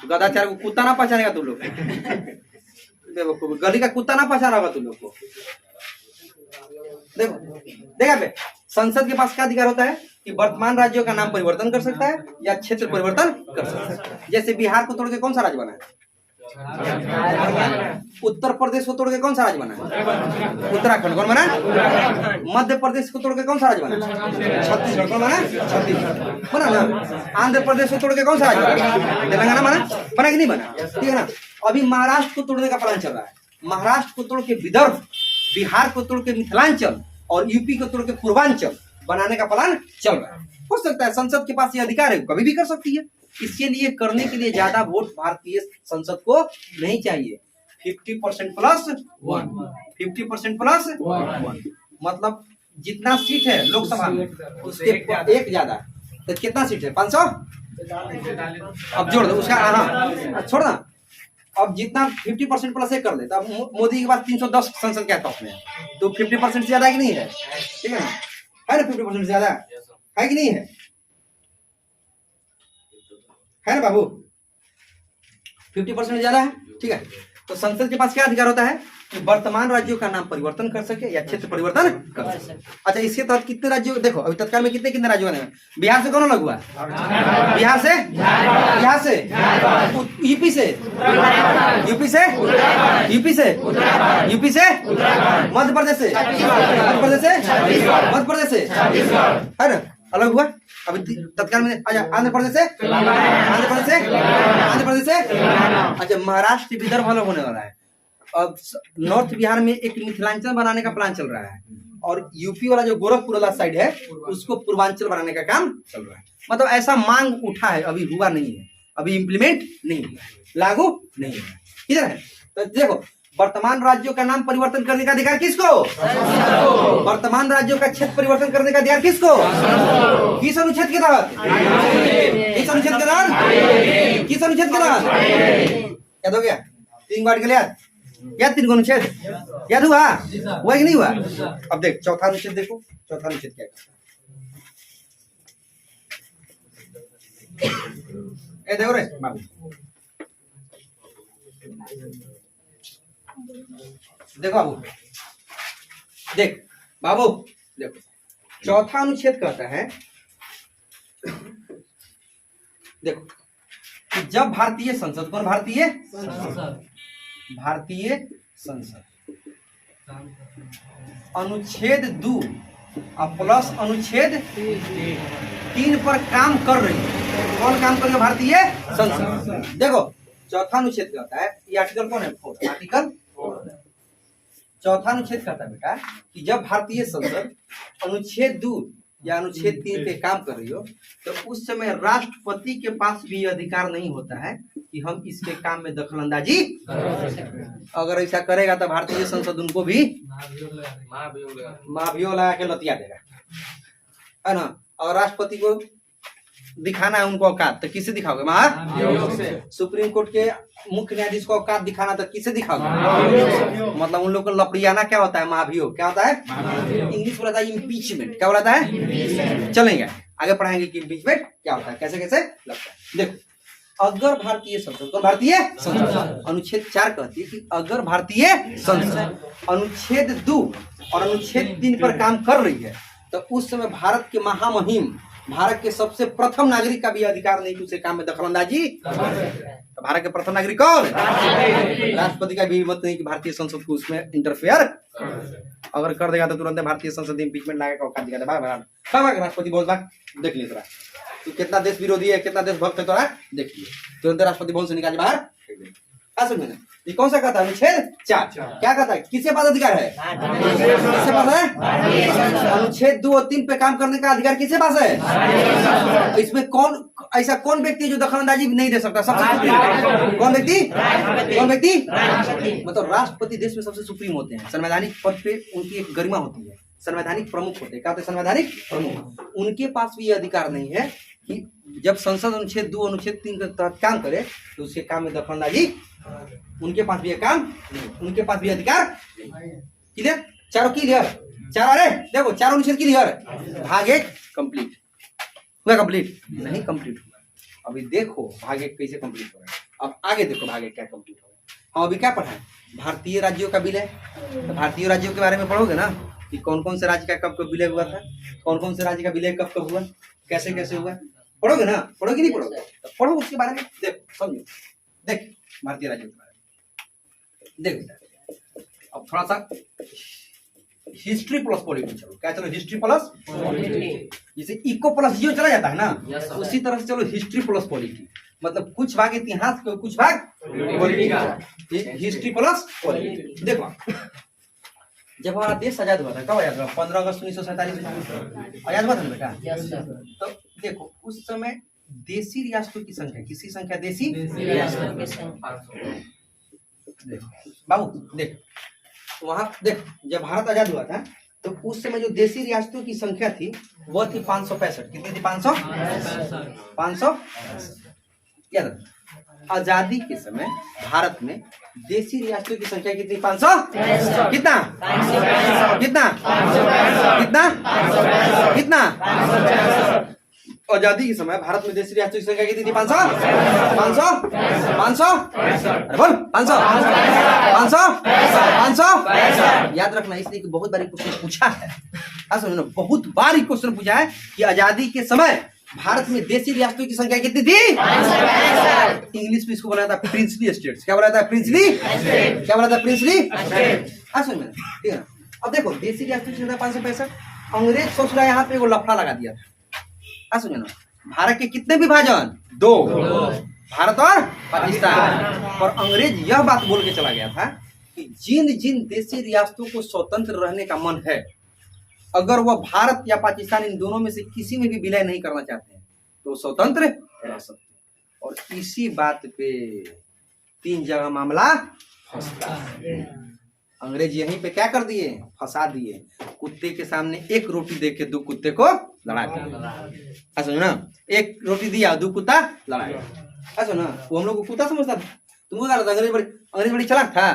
गदाचार को कुत्ता ना पहचानेगा तुम लोग देखो गली का कुत्ता ना पहचाना होगा तुम लोग को। देखो देखा पे संसद के पास क्या अधिकार होता है कि वर्तमान राज्यों का नाम परिवर्तन कर सकता है या क्षेत्र परिवर्तन कर सकता है। जैसे बिहार को तोड़ के कौन सा राज्य बना है? उत्तर प्रदेश को तोड़ के कौन सा राज्य बना है? उत्तराखंड। कौन बना? मध्य प्रदेश को तोड़ के कौन सा राज्य बना? छत्तीसगढ़। कौन बना? छत्तीसगढ़ बना ना। आंध्र प्रदेश को तोड़ के कौन सा राज्य बना? तेलंगाना बना? बना कि नहीं बना? ठीक है ना। अभी महाराष्ट्र को तोड़ने का प्लान चल रहा है। महाराष्ट्र को तोड़ के विदर्भ, बिहार को तोड़ के मिथिलांचल और यूपी को तोड़ के पूर्वांचल बनाने का प्लान चल रहा है। हो सकता है संसद के पास ये अधिकार है, कभी भी कर सकती है। इसके लिए करने के लिए ज्यादा वोट भारतीय संसद को नहीं चाहिए। 50% प्लस 1, 50% प्लस 1, मतलब जितना सीट है लोकसभा में उसके एक ज्यादा। तो कितना सीट है? 500। अब जोड़ दो उसका, हाँ छोड़ ना। अब जितना 50% प्लस एक कर ले, अब मोदी के पास 310 संसद के टॉप में है, तो 50% से ज्यादा कि नहीं है? ठीक है ना, है ना? 50% ज्यादा है कि नहीं है? है ना बाबू? 50% ज्यादा है। ठीक है, तो संसद के पास क्या अधिकार होता है कि वर्तमान राज्यों का नाम परिवर्तन कर सके या क्षेत्र परिवर्तन कर सके। अच्छा, इसके तहत कितने राज्यों, देखो अभी तत्काल में कितने कितने राज्य बने हैं? बिहार से कौन अलग हुआ? बिहार से, बिहार से, यूपी से, यूपी से, यूपी से, यूपी से, मध्य प्रदेश से, मध्य प्रदेश से, मध्य प्रदेश से, है ना, अलग हुआ। अभी तत्काल में आंध्र प्रदेश से, आंध्र प्रदेश से, आंध्र प्रदेश से। अच्छा, महाराष्ट्र विदर्भ अलग होने वाला है। अब नॉर्थ बिहार में एक मिथिलांचल बनाने का प्लान चल रहा है, और यूपी वाला जो गोरखपुर वाला साइड है उसको पूर्वांचल बनाने का काम चल रहा है। मतलब ऐसा मांग उठा है, अभी हुआ नहीं है, अभी इम्प्लीमेंट नहीं हुआ, लागू नहीं हुआ। किधर है? तो देखो, वर्तमान राज्यों का नाम परिवर्तन करने का अधिकार किसको? वर्तमान राज्यों का क्षेत्र परिवर्तन करने का अधिकार किसको? किस अनुच्छेद के तहत? किस अनुच्छेद के तहत? किस अनुच्छेद के तहत? याद हो गया? 3 बार के लिए याद, 3 अनुच्छेद याद हुआ? हुआ कि नहीं हुआ? अब देख चौथा अनुच्छेद, देखो चौथा अनुच्छेद क्या है। देखो रे बाबू, देखो बाबू, देख बाबू, देखो चौथा अनुच्छेद कहता है, देखो कि जब भारतीय संसद, कौन भारतीय संसद, भारतीय संसद अनुच्छेद 2 प्लस अनुच्छेद 3 पर काम कर रही है। कौन काम कर रही है? भारतीय संसद। देखो चौथा अनुच्छेद कहता है, ये आर्टिकल कौन है? 4 आर्टिकल। चौथा अनुच्छेद कहता है बेटा कि जब भारतीय संसद अनुच्छेद 2 या अनुच्छेद 3 पे काम कर रही हो, तो उस समय राष्ट्रपति के पास भी अधिकार नहीं होता है कि हम इसके काम में दखलंदाजी। अगर ऐसा करेगा तो भारतीय संसद उनको भी महाभियोग लगा के लतिया देगा, है ना। और राष्ट्रपति को दिखाना है उनको औकात, तो किसे दिखाओगे? महाभियोग से। सुप्रीम कोर्ट के मुख्य न्यायाधीश को औकात दिखाना तो किसे दिखाओगे? मतलब उन लोगों को लपड़ियाना क्या होता है? महाभियोग। क्या होता है? इंग्लिश बोला था इम्पीचमेंट। क्या बोला था? चलेंगे आगे पढ़ाएंगे कि इम्पीचमेंट क्या होता है, कैसे कैसे लगता है। देखो, अगर भारतीय संसद, तो भारतीय संसद अनुच्छेद 4 कहती है कि अगर भारतीय संसद अनुच्छेद 2 और अनुच्छेद 3 पर काम कर रही है, तो उस समय भारत के महामहिम, भारत के सबसे प्रथम नागरिक का भी अधिकार नहीं कि उसे काम में दखलंदाजी। तो भारत के प्रथम नागरिक कौन? राष्ट्रपति का भी हिम्मत नहीं कि भारतीय संसद को उसमें इंटरफेयर। अगर कर देगा तो तुरंत भारतीय संसद इम्पीचमेंट लागेगा, औकात दिखाता। भाग राष्ट्रपति बहुत भाग, देख लिए तोरा तू कितना देश विरोधी है, कितना देश भक्त है, तोरा देख लिए। तुरंत राष्ट्रपति भवन से निकाल बाहर। क्या समझे ना? ये कौन सा कहता है? अनुच्छेद 4 क्या कहता है? किसके पास अधिकार है? किसके पास है? अनुच्छेद 2 और 3 पे काम करने का अधिकार किसके पास है? इसमें कौन ऐसा कौन व्यक्ति जो दखलंदाजी नहीं दे सकता? सबसे सुप्रीम कौन व्यक्ति? कौन व्यक्ति? मतलब राष्ट्रपति देश में सबसे सुप्रीम होते हैं। संवैधानिक पद पे उनकी एक गरिमा होती है। संवैधानिक प्रमुख होते हैं। क्या होते हैं? संवैधानिक प्रमुख। उनके पास भी ये अधिकार नहीं है कि जब संसद अनुच्छेद 2 अनुच्छेद 3 के तहत काम करे तो उसके काम में दखलंदाजी। उनके पास भी ये काम नहीं, उनके पास भी अधिकार। क्लियर? चारों क्लियर? चार, अरे देखो चार अनुच्छेद क्लियर, भाग एक कंप्लीट हुआ, कंप्लीट नहीं कंप्लीट हुआ। अभी देखो भाग एक कैसे कंप्लीट हो रहा है, अब आगे देखो भाग एक क्या कंप्लीट हो रहा है। हम अभी क्या पढ़ा है, भारतीय राज्यों का विलय, तो भारतीय राज्यों के बारे में पढ़ोगे ना कि कौन कौन से राज्य का कब कब विलय हुआ था, कौन कौन से राज्य का विलय कब कब हुआ, कैसे कैसे हुआ, पढ़ोगे ना, पढ़ोगे नहीं पढ़ोगे, तो पढ़ो उसके बारे में, देखो समझो, देख भारतीय राज्यों के बारे में देख। अब थोड़ा सा हिस्ट्री प्लस पॉलिटी चलो, क्या चलो हिस्ट्री प्लस, जैसे इको प्लस जियो चला जाता है ना, उसी तरह से चलो हिस्ट्री प्लस पॉलिटी, मतलब कुछ भाग इतिहास का कुछ भाग पॉलिटी का, हिस्ट्री प्लस पॉलिटी। देखो जब हमारा देश आजाद हुआ था, कब आजाद हुआ, 15 अगस्त 1947 आजाद हुआ था ना बेटा। तो देखो उस समय देसी रियासतों की संख्या, किसी संख्या देसी देखो बाबू देख वहां देख, जब भारत आजाद हुआ था तो उस समय जो देसी रियासतों की संख्या थी वह थी 565। कितनी थी? 500 याद रखना। आजादी के समय भारत में देसी रियासतों की संख्या कितनी? 500 कितना कितना कितना कितना आजादी के समय भारत में देसी रियासतों की संख्या कितनी थी? 500 500 500 अरे बोल 500 500 500 याद रखना, इसलिए कि बहुत बार क्वेश्चन पूछा है, समझो ना, बहुत बार क्वेश्चन पूछा है कि आजादी के समय भारत में देसी रियासतों की संख्या कितनी थी? इंग्लिश में इसको बोला था प्रिंसली स्टेट्स। क्या बोला था? प्रिंसली, क्या बोला था? प्रिंसली। समझ में ठीक है। अब देखो देसी रियासतों की संख्या 565, अंग्रेज सोच रहा है यहाँ पे वो लफड़ा लगा दिया था। समझो ना, भारत के कितने विभाजन? 2, भारत और पाकिस्तान। और अंग्रेज यह बात बोल के चला गया था कि जिन जिन देसी रियासतों को स्वतंत्र रहने का मन है, अगर वह भारत या पाकिस्तान इन दोनों में से किसी में भी विलय नहीं करना चाहते हैं तो स्वतंत्र रह सकते हैं। और इसी बात पे 3 जगह मामला फंसता है। अंग्रेज यहीं पे क्या कर दिए? फंसा दिए। कुत्ते के सामने एक रोटी दे के 2 कुत्ते को लड़ा दिया। समझो ना, एक रोटी दिया 2 कुत्ता लड़ाया। समझो ना, वो हम लोग को कुत्ता समझता था। तुमको क्या लगता? अंग्रेज बड़ी चालाक था।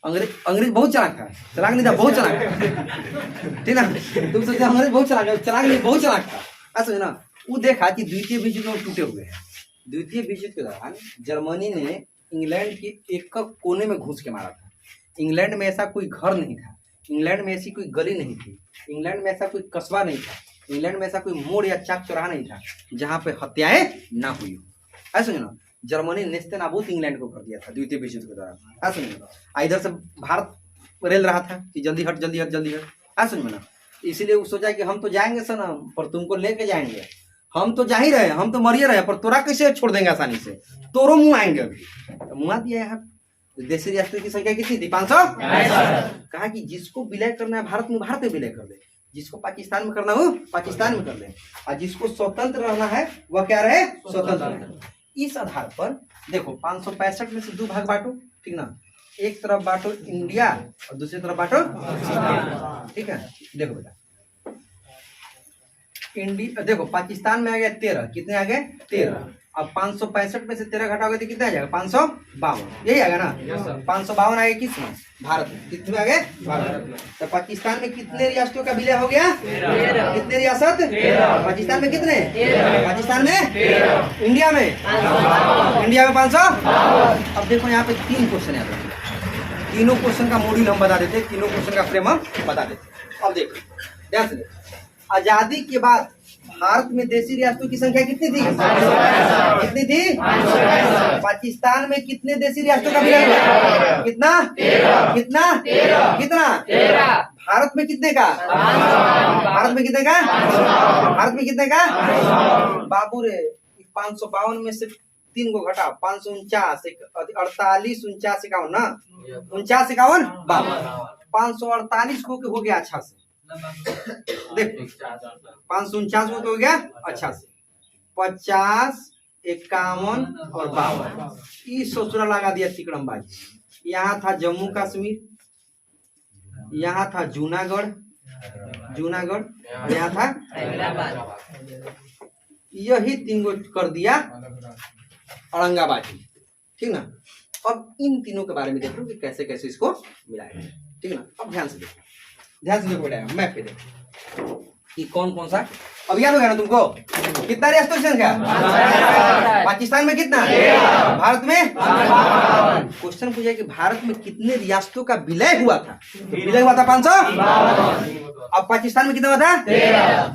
अंग्रेज बहुत चालाक था, चालाक नहीं था, बहुत चालाक था। ठीक ना, तुम सोचते अंग्रेज बहुत चालाक नहीं, बहुत चालाक था। समझो ना, वो देखा कि द्वितीय विश्व युद्ध में टूटे हुए हैं। द्वितीय विश्व युद्ध के दौरान जर्मनी ने इंग्लैंड के एक कोने में घुस के मारा था। इंग्लैंड में ऐसा कोई घर नहीं था, इंग्लैंड में ऐसी कोई गली नहीं थी, इंग्लैंड में ऐसा कोई कस्बा नहीं था, इंग्लैंड में ऐसा कोई मोड़ या चाक चौराहा नहीं था जहां पे हत्याएं ना हुई हो। ऐसा ना, जर्मनी नेस्तनाबूत इंग्लैंड को कर दिया था द्वितीय विश्व युद्ध के दौरान। ऐसा नहीं, इधर से भारत रेल रहा था कि जल्दी हट जल्दी हट जल्दी हट। ऐसा नहीं ना, इसीलिए वो सोचा कि हम तो जाएंगे सनम, पर तुमको लेके जाएंगे। हम तो जा ही रहे, हम तो मरिए रहे, पर तोरा कैसे छोड़ देंगे आसानी से, तोरो मुंह आएंगे। अभी मुआ दिया है। देशी रियासतों की संख्या कितनी थी? 500। कहा कि जिसको विलय करना है भारत में, भारत में विलय कर ले, जिसको पाकिस्तान में करना हो पाकिस्तान में कर ले, और जिसको स्वतंत्र रहना है वह क्या रहे? स्वतंत्र रहे। इस आधार पर देखो 565 में से 2 भाग बांटो, ठीक ना, एक तरफ बांटो इंडिया और दूसरी तरफ बांटो, ठीक है। देखो बेटा, इंडिया देखो पाकिस्तान में आ गया 13, कितने आ गए? 13। अब 565 में से 13 घटाओगे तो कितना आ जाएगा? 552, यही आएगा ना। 552 आएगा किस में? भारत में। कितने आ गए? भारत में। तो पाकिस्तान में कितने रियासतों का विलय हो गया? 13। कितने रियासत? 13। पाकिस्तान में कितने? 13। पाकिस्तान में 13। इंडिया में 500। अब देखो यहाँ पे 3 क्वेश्चन है, तीनों क्वेश्चन का मॉड्यूल हम बता देते, तीनों क्वेश्चन का फ्रेम हम बता देते। अब देखो ध्यान से, आजादी के बाद भारत में देशी रियासतों की संख्या कितनी थी? कितनी थी? पाकिस्तान में कितने देशी रियासतों का विलय हुआ? कितना? कितना? कितना? भारत में कितने का? भारत में कितने का? भारत में कितने का? बाबू रे 552 में से 3 को घटा, 549, 48, 49, 51 ना, 49, 51, 548 को हो गया अच्छा से। देख 549 को हो गया अच्छा से, 50, 51 और 52 ये सोचना लगा दिया तिकड़मबाजी। यहाँ था जम्मू कश्मीर, यहाँ था जूनागढ़, और यहाँ था यही 3 को कर दिया औरंगाबाद, ठीक ना। अब इन तीनों के बारे में देखो कि कैसे कैसे इसको मिलाएंगे, ठीक ना। अब ध्यान से देखो, ध्यान से देखो बेटा मैप पे देखो कि कौन कौन सा, अब याद हो गया ना तुमको? कितना रियासतों की संख्या? पाकिस्तान में कितना? भारत में? क्वेश्चन पूछा कि भारत में कितने रियासतों का विलय हुआ था? विलय हुआ था 500। अब पाकिस्तान में कितना हुआ था?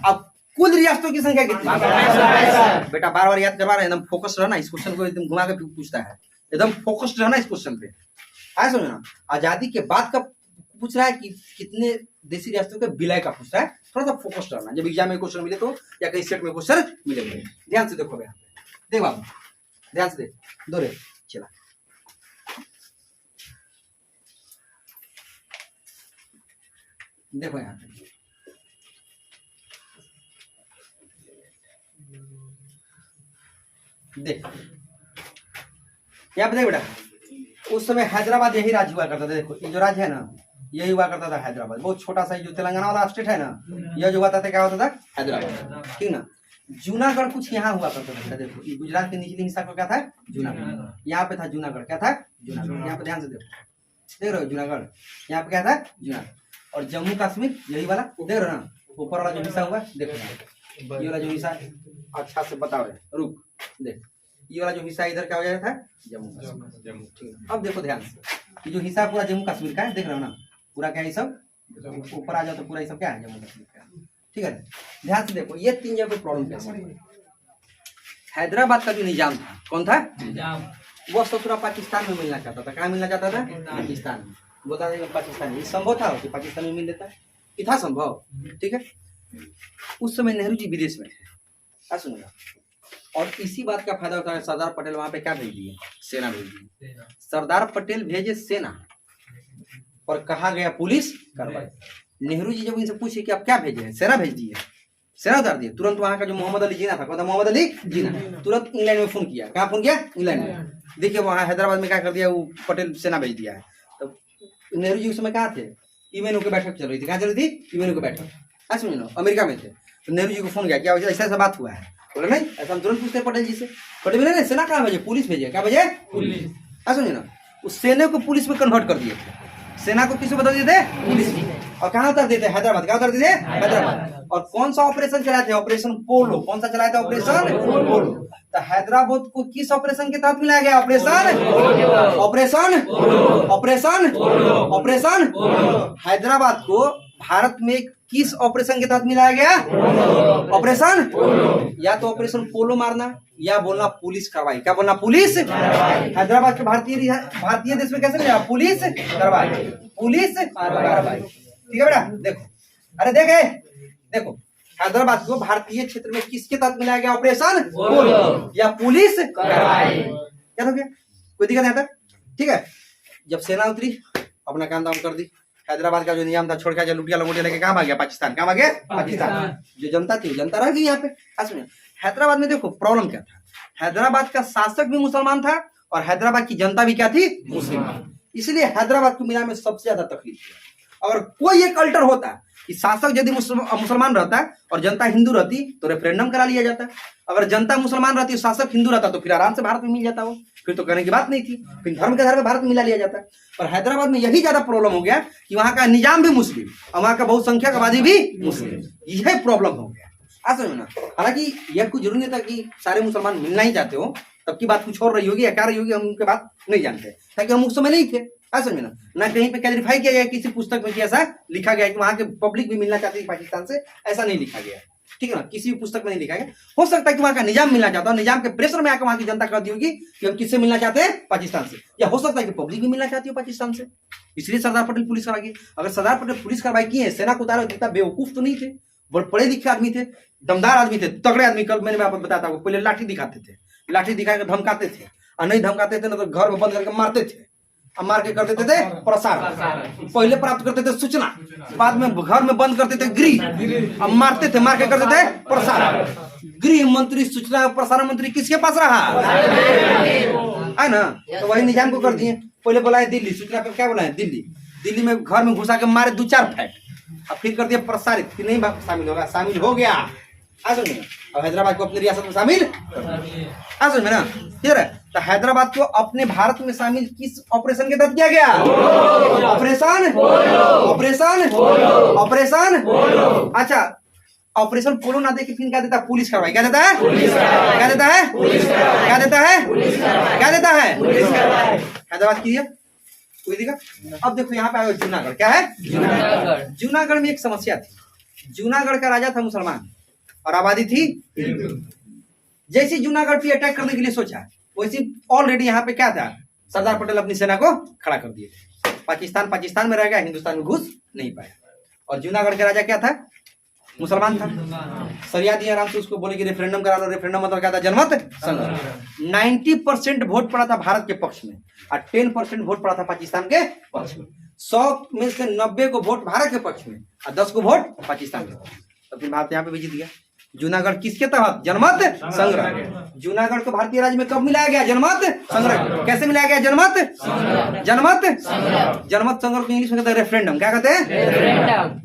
अब कुल रियासतों की संख्या कितनी? बेटा बार बार याद करवा रहे हैं, एकदम फोकस रहना इस क्वेश्चन को, एकदम घुमा के पूछता है, एकदम फोकस्ड रहना इस क्वेश्चन पे। आया समझ ना? आजादी के बाद का पूछ रहा है कि कितने देशी रियासतों के विलय का पूछ रहा है, थोड़ा सा फोकस्ड रहना जब एग्जाम में क्वेश्चन मिले तो, या कहीं सेट में क्वेश्चन मिले। ध्यान से देखो, देख बाबू ध्यान से देख, दोरे चला देखो यहाँ पे देख, यहाँ पे देख बेटा, उस समय हैदराबाद यही राज्य हुआ करता था। देखो ये जो राज्य है ना, यही हुआ करता था हैदराबाद, बहुत छोटा सा जो तेलंगाना वाला स्टेट है ना, यह जो हुआ था क्या होता था? हैदराबाद, ठीक ना। जूनागढ़ कुछ यहाँ हुआ करता था। देखो ये गुजरात के निचले हिस्सा को क्या था? जूनागढ़। यहाँ पे था जूनागढ़, क्या था? जूनागढ़। यहाँ पे ध्यान से देखो, देख रहे हो जूनागढ़, यहाँ पे क्या था? जूनागढ़। और जम्मू कश्मीर यही वाला, देख रहे हो ना, ऊपर वाला जो हिस्सा हुआ, देखो ये वाला जो हिस्सा, अच्छा से बता रहे, रुक देख, ये वाला जो हिस्सा इधर क्या हो जाता था? जम्मू कश्मीर। अब देखो ध्यान से, ये जो हिस्सा पूरा जम्मू कश्मीर का है, देख रहे हो ना, पूरा क्या है सब, ऊपर आ जाओ तो पूरा ये सब क्या है? जम्मू कश्मीर का, ठीक है। ध्यान से देखो ये 3 जगह पे प्रॉब्लम कैसे हुई। हैदराबाद का जो निजाम था, कौन था? वो सब पूरा पाकिस्तान में मिलना चाहता था। कहाँ मिलना चाहता था? पाकिस्तान में। बता देंगे पाकिस्तान में, संभव था कि पाकिस्तान में मिल लेता? ये था संभव, ठीक है। उस समय नेहरू जी विदेश में थे, सुनिएगा, और इसी बात का फायदा होता है सरदार पटेल वहां पे क्या भेज दिए? सेना भेज दी। सरदार पटेल भेजे सेना और कहा गया पुलिस कार्रवाई। नेहरू जी जब इनसे पूछे कि आप क्या भेजे? सेना भेज दिए, सेना उतार दिए। तुरंत वहां का जो मोहम्मद अली जीना था, कौन था? मोहम्मद अली जीना, तुरंत इंग्लैंड में फोन किया। कहाँ फोन किया? इंग्लैंड में। देखिए वहां हैदराबाद में क्या कर दिया, वो पटेल सेना भेज दिया है। तो नेहरू जी उस समय कहाँ थे? यूएनओ की बैठक चल रही थी। कहाँ चल रही थी? यूएनओ की बैठक, समझ लो, अमेरिका में थे। तो नेहरू जी को फोन किया, क्या ऐसा ऐसा बात हुआ है? बोले नहीं, ऐसा हम तुरंत पूछते पटेल जी से। पटेल बोले नहीं, सेना कहाँ भेजे? पुलिस भेजे। क्या भेजे? पुलिस। समझे ना, उस सेना को पुलिस में कन्वर्ट कर दिए थे। सेना को किसको बता दिए थे? पुलिस। और कहाँ उतर देते? हैदराबाद। क्या उतर देते? हैदराबाद। और कौन सा ऑपरेशन चलाए थे? ऑपरेशन पोलो। कौन सा चलाया था? ऑपरेशन पोलो। तो हैदराबाद को किस ऑपरेशन के तहत मिलाया गया? Operation operation operation operation Hyderabad को भारत में किस ऑपरेशन के तहत मिलाया गया? ऑपरेशन, या तो ऑपरेशन पोलो मारना, या बोलना पुलिस कार्रवाई। क्या बोलना? पुलिस हैदराबाद के भारतीय देश में कैसे मिला? पुलिस कार्रवाई, पुलिस कार्रवाई, ठीक है बेटा। देखो, अरे देखे, देखो हैदराबाद को भारतीय क्षेत्र में किसके तहत मिलाया गया? ऑपरेशन पोलो या पुलिस कार्रवाई। क्या हो गया? कोई दिक्कत नहीं आता, ठीक है। जब सेना उतरी, अपना काम दाम कर दी, हैदराबाद का जो नियम था छोड़ के लुटिया लंगोटिया लेके कहाँ भाग गया? पाकिस्तान। कहाँ भाग गया? पाकिस्तान। जो जनता थी वो जनता रह गई यहाँ पे। हैदराबाद में देखो प्रॉब्लम क्या था, हैदराबाद का शासक भी मुसलमान था और हैदराबाद की जनता भी क्या थी? मुस्लिम। इसलिए हैदराबाद को मिलाने में सबसे ज्यादा तकलीफ थी। अगर कोई एक अल्टर होता कि शासक यदि मुसलमान रहता और जनता हिंदू रहती तो रेफरेंडम करा लिया जाता। अगर जनता मुसलमान रहती, शासक हिंदू रहता तो फिर आराम से भारत में मिल जाता। वो फिर तो करने की बात नहीं थी, फिर धर्म के आधार पर भारत में मिला लिया जाता। पर हैदराबाद में यही ज्यादा प्रॉब्लम हो गया कि वहां का निजाम भी मुस्लिम और वहां का बहुसंख्यक आबादी भी मुस्लिम। यह प्रॉब्लम हो गया, समझ में ना। हालांकि यह कुछ जरूरी नहीं था कि सारे मुसलमान मिलना ही चाहते हो, तब की बात कुछ और रही होगी या क्या रही होगी, हम उनके बात नहीं जानते, ताकि हम उस समय नहीं थे। समझ में ना कहीं पे क्लैरिफाई किया गया किसी पुस्तक में कि ऐसा लिखा गया कि वहां के पब्लिक भी मिलना चाहती है पाकिस्तान से, ऐसा नहीं लिखा गया, ठीक है ना। किसी भी पुस्तक में नहीं लिखा गया। हो सकता है कि वहां का निजाम मिलना चाहता है, निजाम के प्रेशर में आकर वहां की जनता कहती होगी कि हम किससे मिलना चाहते हैं? पाकिस्तान से। या हो सकता है कि पब्लिक भी मिलना चाहती हो पाकिस्तान से, इसलिए सरदार पटेल पुलिस कार्रवाई की। अगर सरदार पटेल पुलिस कार्रवाई की है, सेना को उतारा, इतना बेवकूफ तो नहीं थे, पढ़े लिखे आदमी थे, दमदार आदमी थे, तगड़े आदमी। कल मैंने आपको बताता हूँ, पहले लाठी दिखाते थे, लाठी दिखाकर धमकाते थे, और नहीं धमकाते थे ना तो घर में बंद करके मारते थे, और मार के कर देते थे प्रसार। पहले प्राप्त करते थे सूचना, बाद में घर में बंद करते थे गृह, अब मारते थे, मार के कर देते प्रसार। गृह मंत्री, सूचना और प्रसारण मंत्री किसके पास रहा है ना, तो वही निजाम को कर दिए। पहले बुलाए दिल्ली, सूचना पे क्या बुलाए? दिल्ली। दिल्ली में घर में घुसा के मारे 2-4 फैट, अब फिर कर दिया प्रसारित कि नहीं शामिल होगा, शामिल हो गया। अब हैदराबाद को अपनी रियासत में शामिल, समझ में ना, ठीक है। तो हैदराबाद को अपने भारत में शामिल किस ऑपरेशन के तहत किया गया? Operation operation operation. अच्छा, ऑपरेशन पोलो ना देके फिर क्या देता है? पुलिस कार्रवाई। क्या देता है? क्या देता है? क्या देता है? क्या देता है? हैदराबाद की कोई दिखा। अब देखो यहाँ पे आया जूनागढ़। क्या है? जूनागढ़ में एक समस्या थी। जूनागढ़ का राजा था मुसलमान और आबादी थी हिंदू। जैसे जूनागढ़ पे अटैक करने के लिए सोचा, वैसे ऑलरेडी यहाँ पे क्या था? सरदार पटेल अपनी सेना को खड़ा कर दिए थे। पाकिस्तान में रह गया, हिंदुस्तान में घुस नहीं पाया। और जूनागढ़ का राजा क्या था? मुसलमान था। सरिया दिया आराम से उसको, बोले कि रेफरेंडम करा लो। रेफरेंडम मतलब क्या था? जनमत संग्रह। 90% वोट पड़ा था भारत के पक्ष में और 10% वोट पड़ा था पाकिस्तान के पक्ष में। 100 में से 90 को वोट भारत के पक्ष में और 10 को वोट पाकिस्तान के पक्ष में। तो फिर भारत यहाँ पे भी जीत गया। जूनागढ़ किसके तहत? जनमत संग्रह। जूनागढ़ को भारतीय राज्य में कब मिलाया गया? जनमत संग्रह। कैसे मिलाया गया? जनमत संग्रह को इंग्लिश में कहते हैं रेफरेंडम। क्या कहते हैं?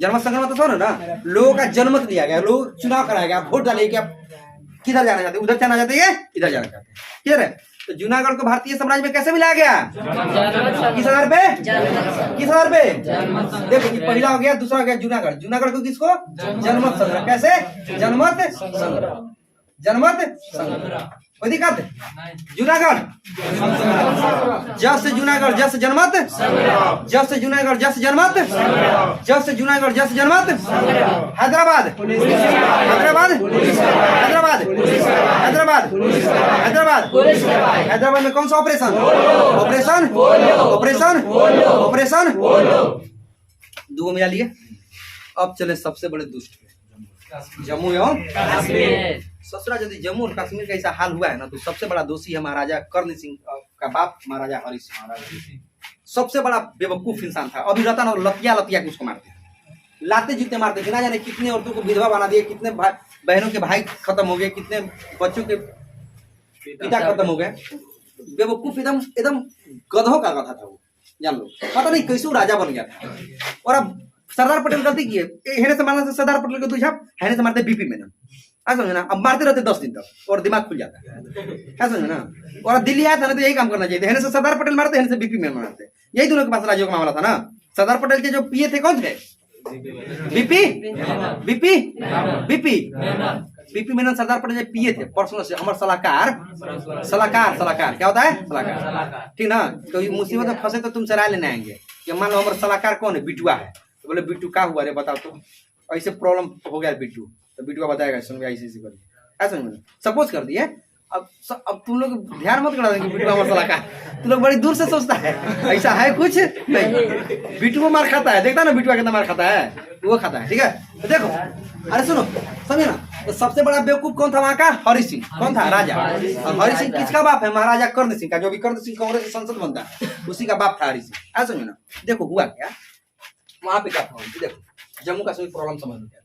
जनमत संग्रह मतलब समझो ना, लोगों का जनमत लिया गया, लोग चुनाव कराया गया, वोट डाले कि आप किधर जाना चाहते हैं, उधर जाना चाहते हैं, इधर जाना चाहते हैं। क्लियर है? तो जूनागढ़ को भारतीय साम्राज्य में कैसे मिलाया गया? किस आधार पे? किस आधार पे? देखो ये पहला हो गया, दूसरा हो गया जूनागढ़। जूनागढ़ को किसको? जनमत संग्रह। कैसे? जनमत संग्रह। जनमत संग्रह कोई दिक्कत? जूनागढ़ जस जूनागढ़ जस जनमत, जस जूनागढ़ जस जनमत, जस जूनागढ़ जस जनमत। हैदराबाद हैदराबाद हैदराबाद हैदराबाद हैदराबाद हैदराबाद में कौन सा ऑपरेशन? Operation operation operation. दो मिला लिए। अब चले सबसे बड़े दुष्ट जम्मू एवं कश्मीर। ससुरा यदि जम्मू और कश्मीर का ऐसा हाल हुआ है ना, तो सबसे बड़ा दोषी है महाराजा कर्ण सिंह का बाप महाराजा हरि सिंह। सबसे बड़ा बेवकूफ इंसान था। अभी रतन और लतिया के उसको मारते थे, लाते जीते मारते थे। ना जाने कितने औरतों को विधवा बना दिए, कितने बहनों के भाई खत्म हो गए, कितने बच्चों के पिता खत्म हो गए। बेवकूफ एकदम एकदम गधों का गधा था वो, जान लो। पता नहीं कैसे राजा बन गया था। और अब सरदार पटेल गलती की है, हेने से मारने से सरदार पटेल को दुझाप, हेने से मारते बीपी मेनन। समझे ना? अब मारते रहते 10 दिन तक और दिमाग खुल जाता है। क्या समझे ना? और अब दिल्ली आया था ना, तो यही काम करना चाहिए। हेने से सरदार पटेल मारते, हेने से बीपी मेनन मारते। यही दोनों के पास राज्यों का मामला था ना। सरदार पटेल के जो पीए थे कौन थे? BP BP BP BP Menon Sardar Patel जो पीए थे पर्सनल से। हमारे सलाहकार सलाहकार सलाहकार क्या होता है? सलाहकार। ठीक ना? तो मुसीबत में फंसे तो तुमसे राय लेने आएंगे कि मान लो हमारे सलाहकार कौन है? बिटुआ है। तो बोले बिट्टू क्या हुआ रे बताओ तो, ऐसे प्रॉब्लम हो गया बिट्टू। तो बिट्टू बताएगा सुन ऐसे करिए, ऐसा नहीं सपोज कर दिए। अब तुम लोग ध्यान मत करा देंगे बिट्टू हमारा सलाहकार। तुम लोग बड़ी दूर से सोचता है, ऐसा है कुछ नहीं। बिट्टू मार खाता है, देखता ना बिट्टू कितना मार खाता है, वो खाता है। ठीक है? तो देखो, अरे सुनो, समझे ना? तो सबसे बड़ा बेवकूफ कौन था वहां का? हरि सिंह। कौन था? राजा। और हरि सिंह किसका बाप है? महाराजा कर्ण सिंह का, जो भी कर्ण सिंह कांग्रेस संसद बनता है, उसी का बाप था हरि सिंह। ऐसा समझे ना? देखो हुआ क्या वहां पे, क्या प्रॉब्लम। देखो जम्मू कश्मीर प्रॉब्लम समझ में क्या,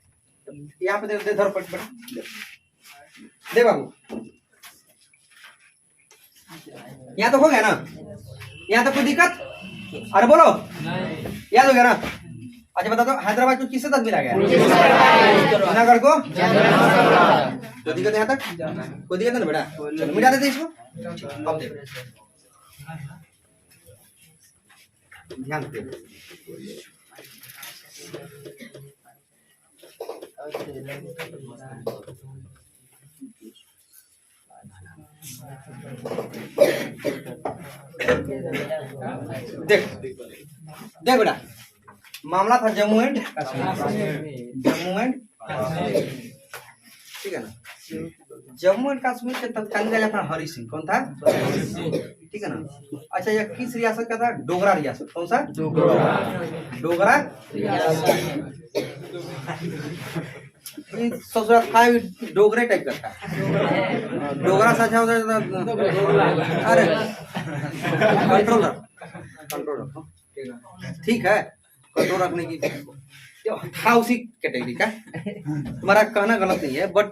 यहाँ पे दे धर पट दे बाबू। यहाँ तो हो गया ना? यहाँ तो कोई दिक्कत? अरे बोलो, याद हो गया ना? अच्छा बता दो, हैदराबाद को किससे तक मिला गया? जूनागढ़ को कोई दिक्कत यहाँ तक? कोई दिक्कत नहीं बेटा, चलो मिटा देते इसको। अब देखो ध्यान दे, देख देख बेटा, मामला था जम्मू एंड जम्मू एंड ठीक है ना? जम्मू एंड कश्मीर के तत्कालीन राजा था हरि सिंह। कौन था? ठीक है ना? अच्छा यह किस रियासत का था? डोगरा रियासत। कौन सा? डोगरा रियासत। ससुरा था डोगरे टाइप का था। डोगरा साझा होता है। अरे कंट्रोल रखो, ठीक है? कंट्रोल रखने की था उसी कैटेगरी का। तुम्हारा कहना गलत नहीं है, बट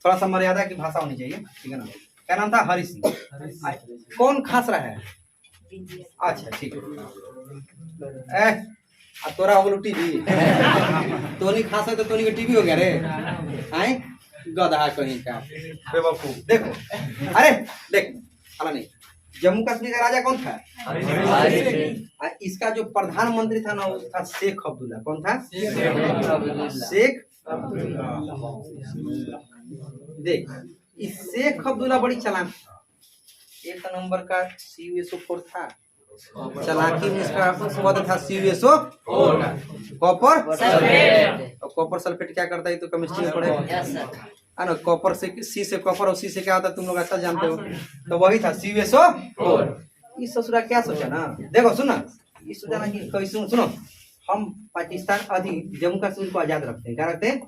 थोड़ा सा मर्यादा की भाषा होनी चाहिए। ठीक है ना? क्या नाम था? हरि सिंह। कौन खास रहा है? अच्छा ठीक है। तोरा हो गलो टीवी। तोनी खास है तो तोनी का टीवी हो गया रे। आए गधा कहीं का बेवकूफ। देखो, अरे देख, अला नहीं, जम्मू कश्मीर का राजा कौन था? इसका जो प्रधानमंत्री था ना वो था शेख अब्दुल्ला। कौन था? शेख। देख इस शेख अब्दुल्ला बड़ी चालाक, एक नंबर का CuSO4 था। चालाकी में इसका पद था CuSO4 कॉपर सल्फेट। और कॉपर सल्फेट क्या करता है तो केमिस्ट्री में पढ़े है ना। कॉपर से C से कॉपर और C से क्या होता है तुम लोग अच्छा जानते हो। तो वही था CuSO4। इस ससुरा क्या सोचा ना, देखो सुना, इस सोचा ना कि कैसे सुनो, हम पाकिस्तान जम्मू कश्मीर को आजाद रखते हैं। क्या रखते हैं?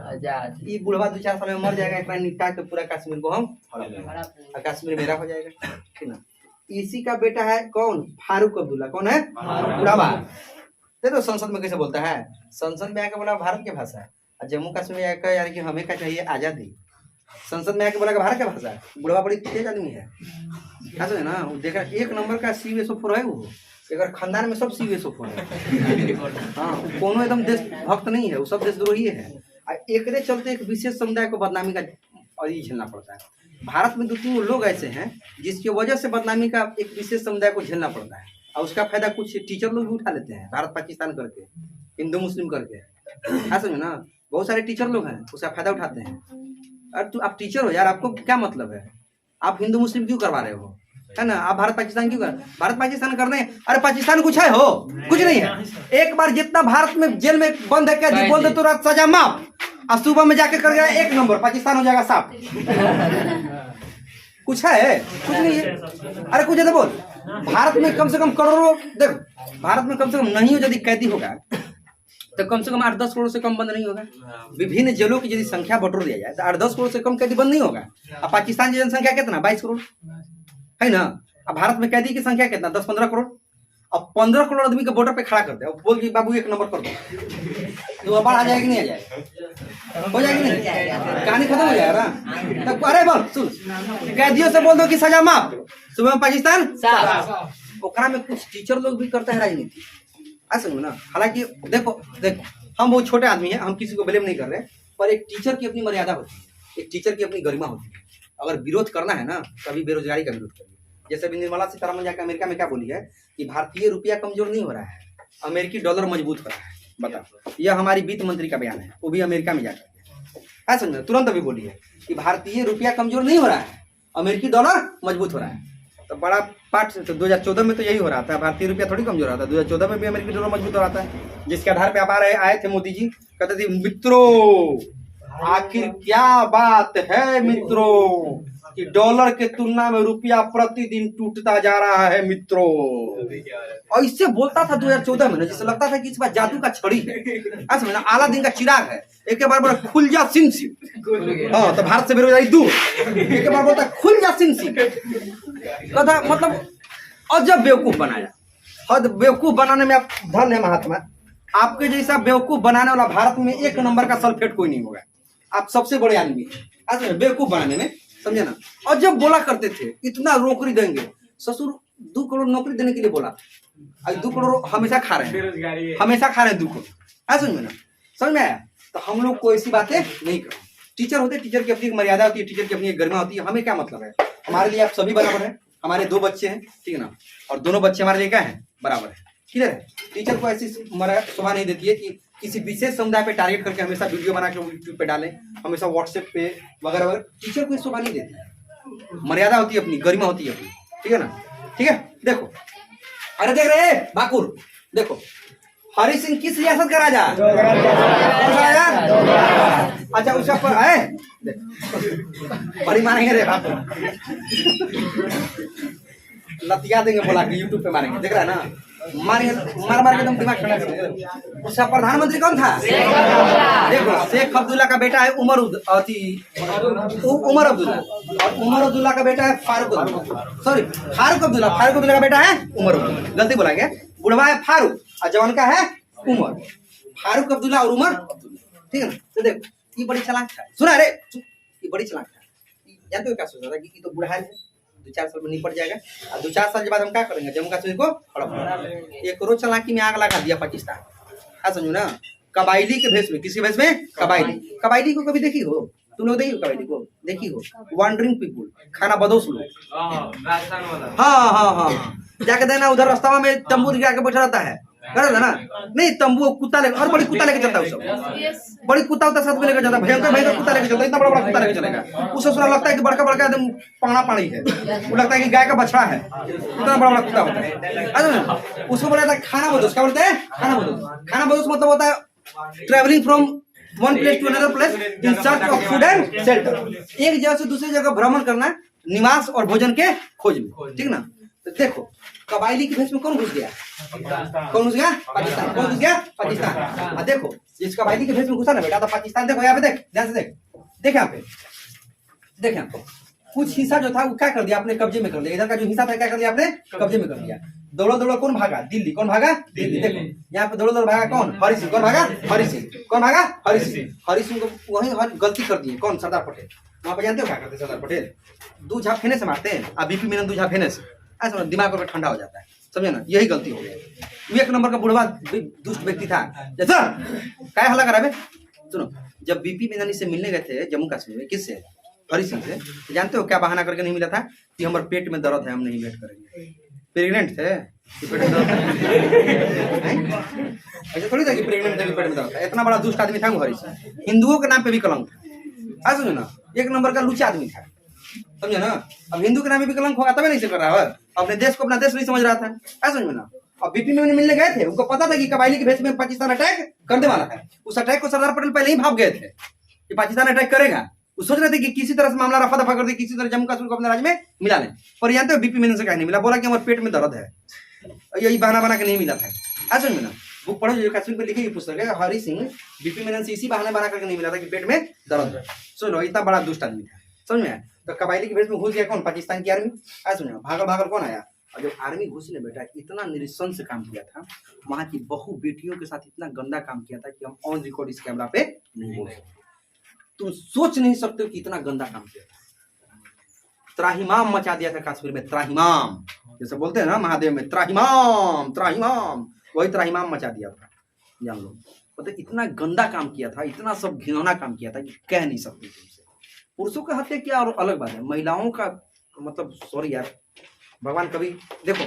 आजाद। ये बुढ़वा 2-4 साल में मर जाएगा, इतना निपटा के पूरा कश्मीर को हम और कश्मीर मेरा हो जाएगा, ठीक ना। इसी का बेटा है कौन? फारूक अब्दुल्ला। कौन है? बुढ़ावा। देखो संसद में कैसे बोलता है, संसद में आके बोला भारत की भाषा है, और जम्मू कश्मीर में आकर यार कि हमें क्या चाहिए? आजादी। संसद में आके बोला कि भारत का भाषा है। बुढ़वा बड़ी तेज आदमी है, ऐसा है ना। देखा एक नंबर का CuSO4 है वो, अगर खानदान में सब CuSO4 है। हाँ कोनो एकदम देश भक्त नहीं है, वो सब देशद्रोही है। एक चलते एक विशेष समुदाय को बदनामी का झेलना पड़ता है। भारत में 2-3 लोग ऐसे हैं जिसकी वजह से बदनामी का एक विशेष समुदाय को झेलना पड़ता है, और उसका फायदा कुछ टीचर लोग भी उठा लेते हैं, भारत पाकिस्तान करके, हिंदू मुस्लिम करके, ऐसा ना। बहुत सारे टीचर लोग हैं उसका फायदा उठाते हैं। अरे तू आप टीचर हो यार, आपको क्या मतलब है? आप हिंदू मुस्लिम क्यों करवा रहे हो, है ना। आप भारत पाकिस्तान क्यों कर, भारत पाकिस्तान कर रहे हैं? अरे पाकिस्तान कुछ है हो? कुछ नहीं है। एक बार जितना भारत में जेल में बंद है क्या बोल दे तो रात सजा माफ, और सुबह में जाके कर गया 1 नंबर, पाकिस्तान हो जाएगा साफ। कुछ है? कुछ नहीं है। अरे कुछ है तो बोल। भारत में कम से कम करोड़ों, देखो भारत में कम से कम नहीं हो यदि कैदी होगा तो कम से कम 8-10 करोड़ से कम बंद नहीं होगा। विभिन्न जेलों की यदि संख्या बटोर दिया जाए तो 8-10 करोड़ से कम कैदी बंद नहीं होगा। अब पाकिस्तान की जनसंख्या कितना? 22 करोड़ है ना। अब भारत में कैदी की संख्या कितना? 10-15 करोड़। अब 15 करोड़ आदमी के बॉर्डर पे खड़ा कर दे, अब बोल कि बाबू 1 नंबर कर दो, तो बाढ़ आ जाएगी नहीं? आ जाएगा, हो जाएगी नहीं? कहानी खत्म हो जाएगा ना। तो अरे बोल सुन, कैदियों से बोल दो कि सजा माफ, सुबह में पाकिस्तान ओकरा में कुछ टीचर लोग भी करते हैं राजनीति, ऐसा ना। हालांकि देखो हम बहुत छोटे आदमी हैं, हम किसी को ब्लेम नहीं कर रहे, पर एक टीचर की अपनी मर्यादा होती है, एक टीचर की अपनी गरिमा होती है। अगर विरोध करना है ना कभी बेरोजगारी का विरोध करिए। जैसे अभी निर्मला सीतारमण जाकर अमेरिका में क्या बोली है कि भारतीय रुपया कमजोर नहीं हो रहा है, अमेरिकी डॉलर मजबूत हो रहा है। बताओ, यह हमारी वित्त मंत्री का बयान है, वो भी अमेरिका में जाकर ऐसा समझना, तुरंत अभी बोली है कि भारतीय रुपया कमजोर नहीं हो रहा है, अमेरिकी डॉलर मजबूत हो रहा है। तो बड़ा पाठ तो 2014 में तो यही हो रहा था, भारतीय रुपया थोड़ी कमजोर रहा था, 2014 में भी अमेरिकी डॉलर मजबूत हो रहा था, जिसके आधार पे आप आए थे मोदी जी, कहते थे मित्रों आखिर क्या बात है मित्रों कि डॉलर के तुलना में रुपया प्रतिदिन टूटता जा रहा है मित्रों। और इससे बोलता था 2014 में, जिससे लगता था कि इस बार जादू का छड़ी है, ऐसा में ना आला दिन का चिराग है। एक बार बोला खुल जा सिंह सिंह, हाँ तो भारत से बेरोजगारी दूर। एक बार बोलता खुल जा सिंह सिंह, कथा मतलब अजब बेवकूफ बनाया। हद बेवकूफ बनाने में आप धन है महात्मा, आपके जैसा बेवकूफ बनाने वाला भारत में 1 नंबर का सल्फेट कोई नहीं होगा। आप सबसे बड़े आदमी ऐसे बेवकूफ बनाने में, समझे ना। और जब बोला करते थे इतना नौकरी देंगे, ससुर 2 करोड़ नौकरी देने के लिए बोला, आज 2 करोड़ हमेशा खा रहे हैं, हमेशा खा रहे हैं 2 करोड़, ऐसा समझ में ना, समझ में आया। तो हम लोग को ऐसी बातें नहीं करें। टीचर होते, टीचर की अपनी मर्यादा होती है, टीचर की अपनी गरिमा होती है। हमें क्या मतलब है, हमारे लिए आप सभी बराबर है। हमारे 2 बच्चे हैं, ठीक है ना, और दोनों बच्चे हमारे लिए क्या है, बराबर है, क्लियर है। टीचर को ऐसी शोभा नहीं देती है कि किसी विशेष समुदाय पे टारगेट करके हमेशा वीडियो बना के यूट्यूब पे डालें, हमेशा व्हाट्सएप पे वगैरह वगैरह। टीचर को शोभा नहीं देती, मर्यादा होती है अपनी, गरिमा होती है अपनी, ठीक है ना। ठीक है, देखो अरे देख रहे बाकुर, देखो हरि सिंह किस रियासत का राजा? अच्छा उसका पर है बड़ी मारेंगे रे बाप, लतिया देंगे बोला कि यूट्यूब पे मारेंगे, देख रहा है ना, मारेंगे मार के तुम दिमाग खड़ा कर देंगे। उसका प्रधानमंत्री कौन था? देखो शेख अब्दुल्ला का बेटा है उमर अब्दुल्ला, और उमर अब्दुल्ला का बेटा है फारूक अब्दुल्ला, सॉरी फारूक अब्दुल्ला, फारूक अब्दुल्ला का बेटा है उमर अब्दुल्ला, गलती बोला गया। बुढ़वा है फारूक और जवान का है उमर, फारूक अब्दुल्ला और उमर अब्दुल्ला, ठीक है ना। तो देखो ये बड़ी चालाक था, सुना रे, ये बड़ी चालाक था। जानते हो क्या सोच रहा था कि ये तो बुढ़ा है, 2-4 साल में निपट जाएगा, और 2-4 साल के बाद हम क्या करेंगे, जम्मू कश्मीर को हड़प। एक और चालाकी में आग लगा दिया पाकिस्तान, हाँ समझो ना, कबायली के भेष में, किसी भेष में, कबायली। कबायली को कभी देखी हो तुम लोग? देखी हो कबायली को? देखी हो, वॉन्डरिंग पीपुल, खाना बदोश लोग। राजस्थान वाला। हाँ जाके देना उधर रास्ता में तंबू गिरा के बैठा रहता है, कर ना नहीं तंबू कुत्ता लेकर, और बड़ी कुत्ता लेके चलता है सब, बड़ी कुत्ता होता है साथ में लेकर जाता है, भयंकर भयंकर कुत्ता लेकर चलता है, इतना बड़ा बड़ा कुत्ता लेकर चलेगा, उसे सुना लगता है कि बड़का बड़का एकदम पाना पानी है, वो लगता है कि गाय का बछड़ा है, इतना बड़ा बड़ा कुत्ता होता है। उसको बोला था खाना बदोश, क्या बोलते हैं खाना बदोश। खाना बदोश मतलब होता है travelling from one place to another place in search of food and shelter, एक जगह से दूसरी जगह भ्रमण करना निवास और भोजन के खोज में, ठीक ना। तो देखो कबायली के भेष में कौन घुस गया, कौन घुस गया, पाकिस्तान। कौन घुस गया, पाकिस्तान। देखो इस कबायली के भेष में घुसा ना बेटा, तो पाकिस्तान देखो यहाँ पे, देख ध्यान से देख यहाँ पे, देख यहाँ पे कुछ हिस्सा जो था वो क्या कर दिया आपने, कब्जे में कर लिया, इधर का जो हिस्सा था क्या कर दिया आपने, कब्जे में कर लिया। दौड़ो दौड़ो कौन भागा, दिल्ली। कौन भागा, दिल्ली। देखो यहाँ पे दौड़ो दौड़ो भागा कौन, हरि सिंह। कौन भागा, हरि सिंह। कौन भागा, हरि सिंह। हरि सिंह को वही गलती कर दी कौन, सरदार पटेल। वहां पे जानते हो क्या करते सरदार पटेल, दो झाप फेने से मारते हैं, अब बीपी मीनन दो झाप फेने से ऐसा दिमाग पर ठंडा हो जाता है, समझे ना, यही गलती हो गई। वो एक नंबर का बुढ़वा दुष्ट व्यक्ति था। जैसा क्या हल्ला करा बे, सुनो जब बीपी मीनानी से मिलने गए थे जम्मू कश्मीर में, किससे, हरि सिंह से, जानते हो क्या बहाना करके नहीं मिला था, कि हमारे पेट में दर्द है हम नहीं वेट करेंगे। प्रेग्नेंट थे कि पेट में दर्द ऐसा थोड़ी था कि प्रेग्नेंट थे कि पेट में दर्द था। इतना बड़ा दुष्ट आदमी था वो हरि सिंह, हिंदुओं के नाम पे भी कलंक था, समझो ना, एक नंबर का लुच्चा आदमी था, समझे ना। अब हिंदू के नाम पे भी कलंक होगा तभी नहीं से कर रहा है, अपने देश को अपना देश नहीं समझ रहा था, ऐसा समझो ना। अब बीपी में मिलने गए थे, उनको पता था कि कबायली के भेष में पाकिस्तान अटैक करने वाला है। उस अटैक को सरदार पटेल पहले ही भाप गए थे कि पाकिस्तान अटैक करेगा। वो सोच रहे थे कि किसी तरह से मामला रफा दफा कर दे, किसी तरह जम्मू कश्मीर को अपने राज्य में मिला लें। पर जानते हो बीपी मीनन से क्या नहीं मिला, बोला कि हमारे पेट में दर्द है, यही बहाना बना के नहीं मिला था, ऐसा समझो ना। बुक पढ़ो जो कश्मीर पे लिखी हुई पुस्तक है, हरि सिंह बीपी मीनन से इसी बहाने बना करके नहीं मिला था कि पेट में दर्द है। सुनो इतना बड़ा दुष्ट आदमी था, समझ में आया। तो कबायली के भेष में घुस गया कौन, पाकिस्तान की आर्मी, ऐसा समझो। भागल भागल कौन आया, और जब आर्मी घुसी ने बेटा इतना निरसन से काम किया था, वहां की बहु बेटियों के साथ इतना गंदा काम किया था कि हम ऑन रिकॉर्ड इस कैमरा पे नहीं बोल सकते। तुम सोच नहीं सकते हो कि इतना गंदा काम किया था। त्राहिमाम मचा दिया था कश्मीर में, त्राहिमाम जैसे बोलते हैं ना महादेव में, त्राहिमाम त्राहिमाम, वही त्राहिमाम मचा दिया था, जान लो। मतलब इतना गंदा काम किया था, इतना सब घिनौना काम किया था कि कह नहीं सकते तुमसे। पुरुषों का हत्या किया और अलग बात है, महिलाओं का मतलब सॉरी यार, भगवान कभी देखो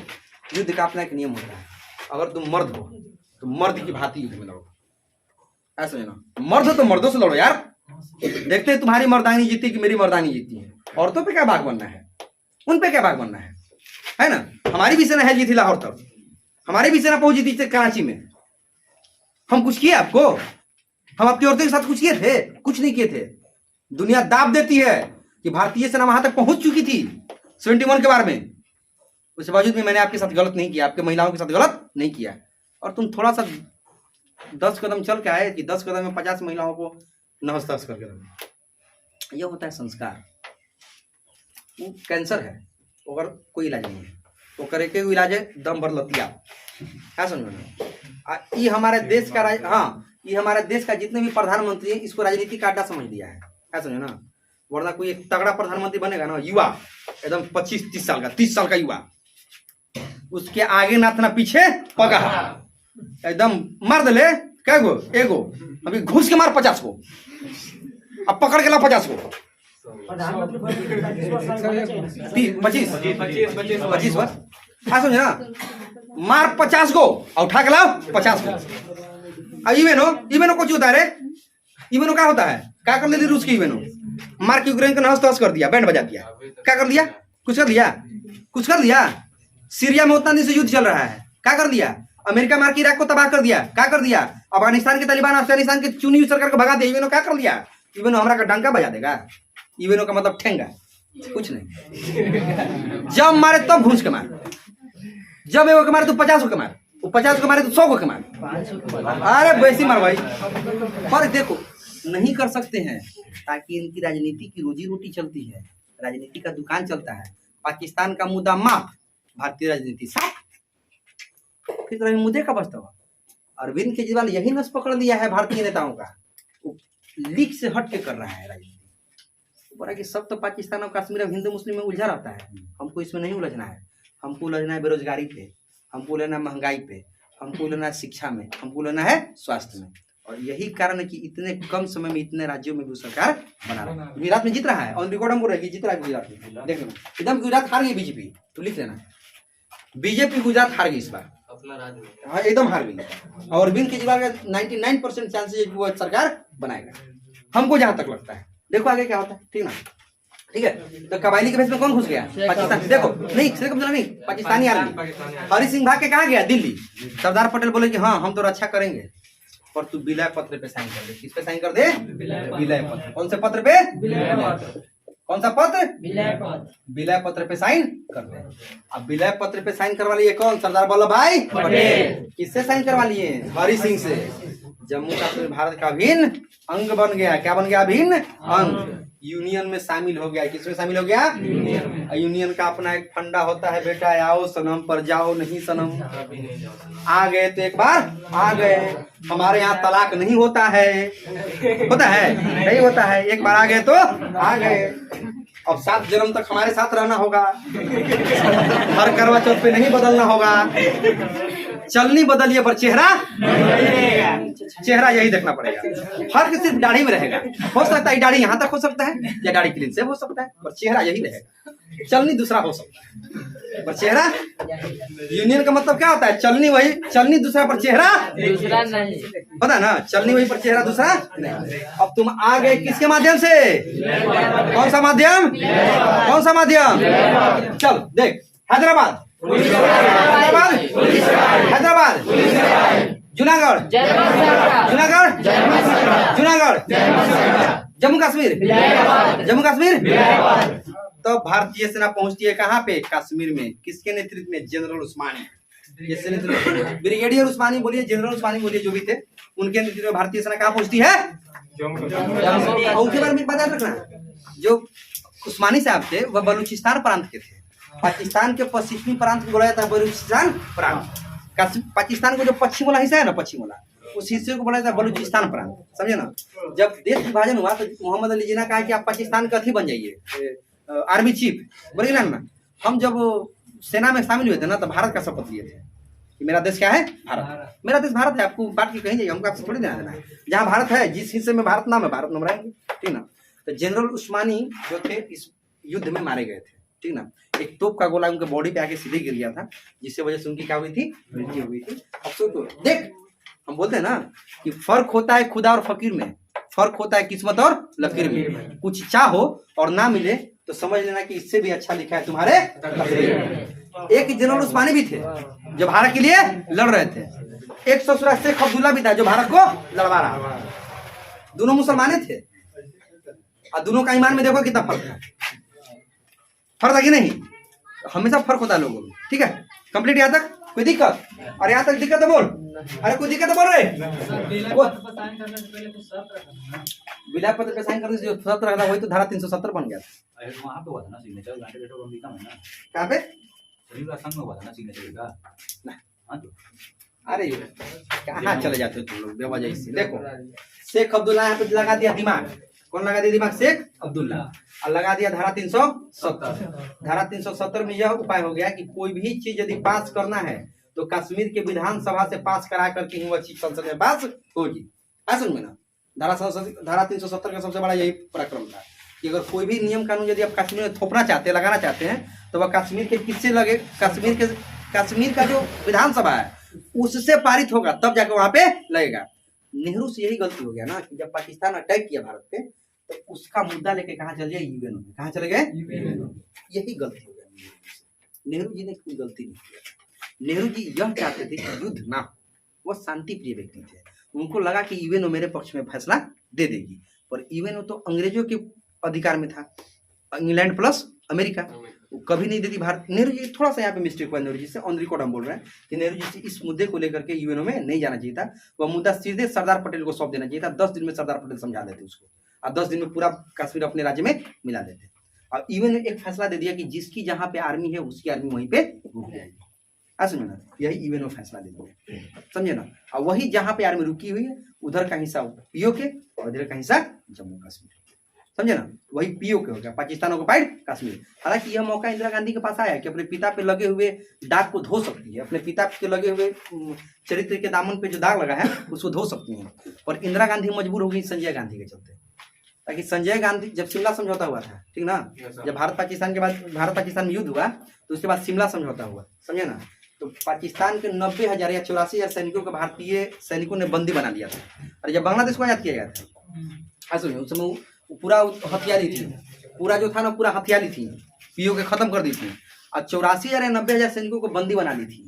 युद्ध का अपना एक नियम होता है, अगर तुम मर्द हो तो मर्द की भांति युद्ध में लड़ो, ऐसा है ना। मर्द हो तो मर्दों से लड़ो यार, देखते हैं तुम्हारी मर्दानी जीती कि मेरी मर्दानी जीती है। औरतों पे क्या भाग बनना है, उन पे क्या भाग बनना है ना। हमारी भी सेना है जीती लाहौर तक, हमारी भी सेना पहुंची थी कराची में, हम कुछ किए आपको, हम आपकी औरतों के साथ कुछ किए थे, कुछ नहीं किए थे। दुनिया दाब देती है कि भारतीय सेना वहां तक पहुंच चुकी थी 71 के बारे में, उसके बावजूद भी मैंने आपके साथ गलत नहीं किया, आपके महिलाओं के साथ गलत नहीं किया। और तुम थोड़ा सा 10 कदम चल के आए कि 10 कदम में 50 महिलाओं को नहस करके रखो। यह होता है संस्कार। वो कैंसर है, अगर कोई इलाज नहीं है तो करे के इलाज है दम भर लतिया, क्या समझो। ये हमारे देश का हाँ, ये हमारे देश का जितने भी प्रधानमंत्री है इसको राजनीति का अड्डा समझ लिया है, क्या समझो ना। वरना कोई एक तगड़ा प्रधानमंत्री बनेगा ना, युवा एकदम 25-30 साल का, 30 साल का युवा, उसके आगे ना था पीछे पगा, एकदम मार दे क्या गो एगो, अभी घुस के मार 50 को, अब पकड़ के ला 50 को, 25 वर्ष, हाँ समझे ना, मार 50 को और उठा के लाओ 50 को। अब इवेनो कुछ होता है रे, इवेनो क्या होता है, क्या कर लेती रूस की इवेनो, मार के यूक्रेन को नहस तहस कर दिया, बैंड बजा दिया, क्या कर दिया, कुछ कर दिया, कुछ कर दिया। सीरिया में उतना दिन से युद्ध चल रहा है, क्या कर दिया, अमेरिका मार के इराक को तबाह कर दिया, क्या कर दिया, अफगानिस्तान के तालिबान अफगानिस्तान के चुनी हुई सरकार को भगा दिया, इवेनो क्या कर दिया, इवेनो हमारा का डंका बजा देगा, इवेनो का मतलब ठेंगा, कुछ नहीं। जब मारे तब घूस के मार, जब एगो के मारे तो 50 को मार, वो 50 को मारे तो 100 को मार, अरे वैसी मार भाई। पर देखो नहीं कर सकते हैं, ताकि इनकी राजनीति की रोजी रोटी चलती है, राजनीति का दुकान चलता है। पाकिस्तान का मुद्दा माफ, भारतीय राजनीति साफ, फिर तरह मुद्दे का बचता हुआ। अरविंद केजरीवाल यही नस पकड़ लिया है भारतीय नेताओं का, लीक से हट के कर रहा है राजनीति। बोला कि सब तो पाकिस्तान और कश्मीर और हिंदू मुस्लिम में उलझा रहता है, हमको इसमें नहीं उलझना है, हमको उलझना है बेरोजगारी पे, हमको लेना महंगाई पे, हमको लेना है शिक्षा में, हमको लेना है स्वास्थ्य में। और यही कारण है कि इतने कम समय में इतने राज्यों में भी सरकार बना रहा है। गुजरात में जीत रहा है, ऑन रिकॉर्ड हम बोल रहे हैं कि जीत रहा है गुजरात में। देख लेना एकदम गुजरात हार गई बीजेपी, तो लिख लेना बीजेपी गुजरात हार गई इस बार, अपना राज्य में। हाँ एकदम हार गई। और अरविंद केजरीवाल का 99% चांसेस है कि वो सरकार बनाएगा, हमको जहां तक लगता है। देखो आगे क्या होता है, ठीक ना। ठीक है, तो कबायली के भेष में कौन घुस गया? पाकिस्तान। देखो नहीं शेख अब्दुल्ला नहीं, पाकिस्तानी आर्मी। हरि सिंह भाग के कहा गया? दिल्ली। सरदार पटेल बोले कि हाँ हम तो रक्षा करेंगे, पर तू विलय पत्र पे साइन कर दे। किस पे साइन कर दे? विलय पत्र। कौन से पत्र पे? कौन सा पत्र? विलय पत्र पे साइन कर दे। अब विलय पत्र पे साइन करवा लिए कौन? सरदार वल्लभ भाई पटेल। किससे साइन करवा लिए? हरि सिंह से। जम्मू कश्मीर भारत का अभिन्न अंग बन गया। क्या बन गया? अभिन्न अंग। यूनियन में शामिल हो गया। किसमें शामिल हो गया? यूनियन का अपना एक फंडा होता है, बेटा आओ सनम पर जाओ नहीं सनम। आ गए तो एक बार आ गए। हमारे यहाँ तलाक नहीं होता है, होता है? नहीं होता है। एक बार आ गए तो आ गए। अब 7 जन्म तक हमारे साथ रहना होगा। हर करवा चौथ पे नहीं बदलना होगा। चलनी बदलिए पर चेहरा चेहरा यही देखना पड़ेगा। फर्क सिर्फ दाढ़ी में रहेगा। हो सकता है दाढ़ी यहाँ तक हो सकता है या दाढ़ी क्लीन से हो सकता है, पर चेहरा यही रहेगा। चलनी दूसरा हो सकता है पर चेहरा। यूनियन का मतलब क्या होता है? चलनी वही, चलनी दूसरा पर चेहरा दूसरा नहीं। पता ना, चलनी वही पर चेहरा दूसरा नहीं। अब तुम आ गए किसके माध्यम से? कौन सा माध्यम? कौन सा माध्यम? चल देख, हैदराबाद, हैदराबाद, हैदराबाद, जूनागढ़, जूनागढ़, जूनागढ़, जम्मू कश्मीर, जम्मू कश्मीर। तो भारतीय सेना पहुंचती है कहाँ पे? कश्मीर में। किसके नेतृत्व में? जनरल उस्मानी। किसके नेतृत्व में? ब्रिगेडियर उस्मानी बोलिए, जनरल उस्मानी बोलिए, जो भी थे उनके नेतृत्व में भारतीय सेना कहाँ पहुंचती है? और उनके बारे में बता रखना, जो उस्मानी साहब थे वह बलूचिस्तान प्रांत के थे। पाकिस्तान के पश्चिमी प्रांत को बोला जाता है बलूचिस्तान प्रांत। पाकिस्तान को जो पश्चिम वाला हिस्सा है ना, पश्चिम वाला, उस हिस्से को बोला जाता है बलूचिस्तान प्रांत। समझे ना। जब देश विभाजन हुआ तो मोहम्मद अली जिन्ना कहा कि आप पाकिस्तान का अथी बन जाइए, आर्मी चीफ। बोलिए ना, हम जब सेना में शामिल हुए थे ना तो भारत का शपथ लिए थे कि मेरा देश क्या है? भारत। मेरा देश भारत है। आपको बात की कहीं जाइए, हमको आपसे थोड़ी देना देना है। जहाँ भारत है, जिस हिस्से में भारत नाम है, भारत नाम रहेंगे। ठीक ना। तो जनरल उस्मानी जो थे इस युद्ध में मारे गए थे। ठीक ना। एक तोप का गोला उनके बॉडी पे आके सीधे गिर गया था, जिससे वजह से उनकी क्या हुई थी? मृत्यु हुई थी। अब सोचो, देख हम बोलते हैं ना कि फर्क होता है खुदा और फकीर में, फर्क होता है किस्मत और लकीर में। कुछ चाहो और ना मिले तो समझ लेना कि इससे भी अच्छा लिखा है तुम्हारे तकदीर में। एक जनरल उस्मानी भी थे जो भारत के लिए लड़ रहे थे। एक ससुरा शेख अब्दुल्ला भी था जो भारत को लड़वा रहा। दोनों मुसलमाने थे और दोनों का ईमान में देखो कितना फर्क है। फर्क है कि नहीं? हमेशा फर्क होता है लोगों में। ठीक है, कंप्लीट यहाँ तक? कोई दिक्कत? और यहाँ तक दिक्कत है बोल। अरे कोई दिक्कत है बोल रहे? विलय पत्र पे साइन करने से जो शर्त रहा था वही तो धारा 370 बन गया था। वहाँ पे हुआ था ना सिग्नेचर, कहाँ पे? संघ में हुआ था ना सिग्नेचर का। हाँ तो अरे कहाँ चले जाते हो तुम लोग बेवजह से। देखो शेख अब्दुल्ला यहाँ पे लगा दिया दिमाग। कौन लगा दिया दिमाग? शेख अब्दुल्ला। और लगा दिया धारा 370। धारा 370 में यह उपाय हो गया कि कोई भी चीज यदि पास करना है तो कश्मीर के विधानसभा से पास करा करके ही वह चीज संसद में पास होगी। ऐसा में ना धारा 370 का सबसे बड़ा यही पराक्रम था कि अगर कोई भी नियम कानून यदि आप कश्मीर में थोपना चाहते हैं, लगाना चाहते हैं, तो वह कश्मीर के किससे लगे? कश्मीर का जो विधानसभा है उससे पारित होगा, तब जाकर वहां पे लगेगा। नेहरू से यही गलती हो गया ना कि जब पाकिस्तान अटैक किया भारत पे तो उसका मुद्दा लेके कहाँ चले गए? यूएन में। कहाँ चले गए? यही गलती हो गया। नेहरू जी ने कोई गलती नहीं किया। नेहरू जी यह चाहते थे कि युद्ध ना हो, वह शांति प्रिय व्यक्ति थे। उनको लगा कि यूएनओ मेरे पक्ष में फैसला दे देगी, पर यूएनओ तो अंग्रेजों के अधिकार में था, इंग्लैंड प्लस अमेरिका, वो कभी नहीं देती भारत। नेहरू जी थोड़ा सा यहाँ पे मिस्टेक हुआ नेहरू जी से, ऑन रिकॉर्ड हम बोल रहे हैं कि नेहरू जी से इस मुद्दे को लेकर के यूएनओ में नहीं जाना चाहिए था। वह मुद्दा सीधे सरदार पटेल को सौंप देना चाहिए था। 10 दिन में सरदार पटेल समझा देते उसको और 10 दिन में पूरा कश्मीर अपने राज्य में मिला देते। और यूएनओ ने एक फैसला दे दिया कि जिसकी जहाँ पे आर्मी है उसकी आर्मी वहीं पे रुक जाएगी। ऐसा ना, यही यूएनओ फैसला दे दिया, समझे ना। और वही जहाँ पे आर्मी रुकी हुई है उधर का हिस्सा पीओके और इधर का हिस्सा जम्मू कश्मीर। समझे ना, वही पीओ के हो गया, पाकिस्तान ऑक्युपाइड कश्मीर। हालांकि यह मौका इंदिरा गांधी के पास आया कि अपने पिता पे लगे हुए दाग को धो सकती है, अपने पिता के लगे हुए चरित्र के दामन पे जो दाग लगा है उसको धो सकती हैं। और इंदिरा गांधी मजबूर हो गई संजय गांधी के चलते, ताकि संजय गांधी जब शिमला समझौता हुआ था, ठीक ना, जब भारत पाकिस्तान के बाद भारत पाकिस्तान में युद्ध हुआ तो उसके बाद शिमला समझौता हुआ, समझे ना, तो पाकिस्तान के 90,000 या 84,000 सैनिकों को भारतीय सैनिकों ने बंदी बना लिया था। और जब बांग्लादेश को आजाद किया गया था, उस समय वो पूरा हथियारी थी, पूरा जो था ना पूरा हथियारी थी, पीओ के खत्म कर दी थी, और 84,000 या 90,000 सैनिकों को बंदी बना ली थी,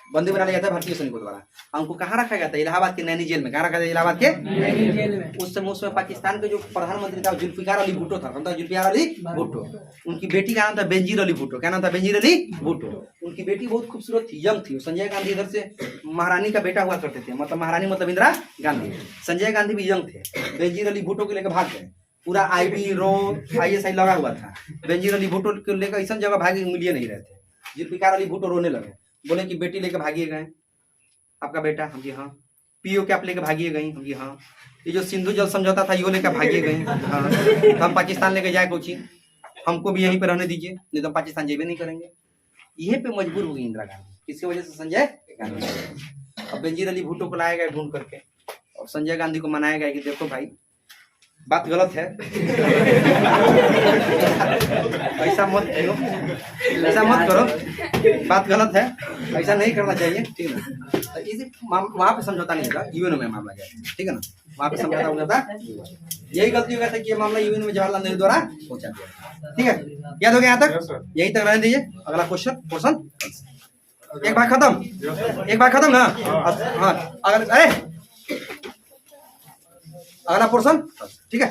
बंदी बना लिया था भारतीय सैनिकों द्वारा। उनको कहाँ रखा गया था? इलाहाबाद के नैनी जेल में। कहाँ रखा था? इलाहाबाद के नैनी जेल में। उस समय उसमें पाकिस्तान के जो प्रधानमंत्री था जुल्फिकार अली भुट्टो था, जुल्फिकार अली भुट्टो। उनकी बेटी का नाम था बेनजीर अली भुट्टो। क्या नाम था? बेनजीर अली भुट्टो। उनकी बेटी बहुत खूबसूरत थी, यंग थी। संजय गांधी इधर से महारानी का बेटा हुआ करते थे, मतलब महारानी मतलब इंदिरा गांधी। संजय गांधी भी यंग थे। बेनजीर अली भुट्टो को लेकर भाग गए, पूरा आईबी रो ISI लगा हुआ था। बेनजीर अली भुट्टो को लेकर ऐसा जगह भागे मिलिए नहीं रहे थे। जुल्फिकार अली भुट्टो रोने लगे, बोले कि बेटी लेकर भागिए गए आपका बेटा? हम जी हाँ। पीओ के आप लेकर भागिए गई? हम जी हाँ। ये जो सिंधु जल समझौता था ये लेकर भागिए गई? हाँ। तो हम पाकिस्तान लेकर जाए कोची, हमको भी यहीं पर रहने दीजिए, नहीं तो पाकिस्तान जेबे नहीं करेंगे। यही पे मजबूर हो गई इंदिरा गांधी, किसकी वजह से? संजय गांधी। अब बेनजीर अली भुट्टो को लाया गया ढूंढ करके, और संजय गांधी को मनाया गया कि देखो भाई बात गलत है, ऐसा मत करो, ऐसा मत करो, बात गलत है, ऐसा नहीं करना चाहिए, ठीक है ना। इसी वहाँ पे समझौता नहीं था, यूएन में मामला गया, ठीक है ना, वहाँ पे समझौता हो गया था। यही गलती हो गया था कि ये मामला यूएन में जवाहरलाल नेहरू द्वारा पहुंचा दिया, ठीक है। याद हो गया यहाँ तक? यही तक रहने दीजिए। अगला क्वेश्चन एक बार खत्म ना। हाँ, अगर अगला पोर्शन, ठीक है।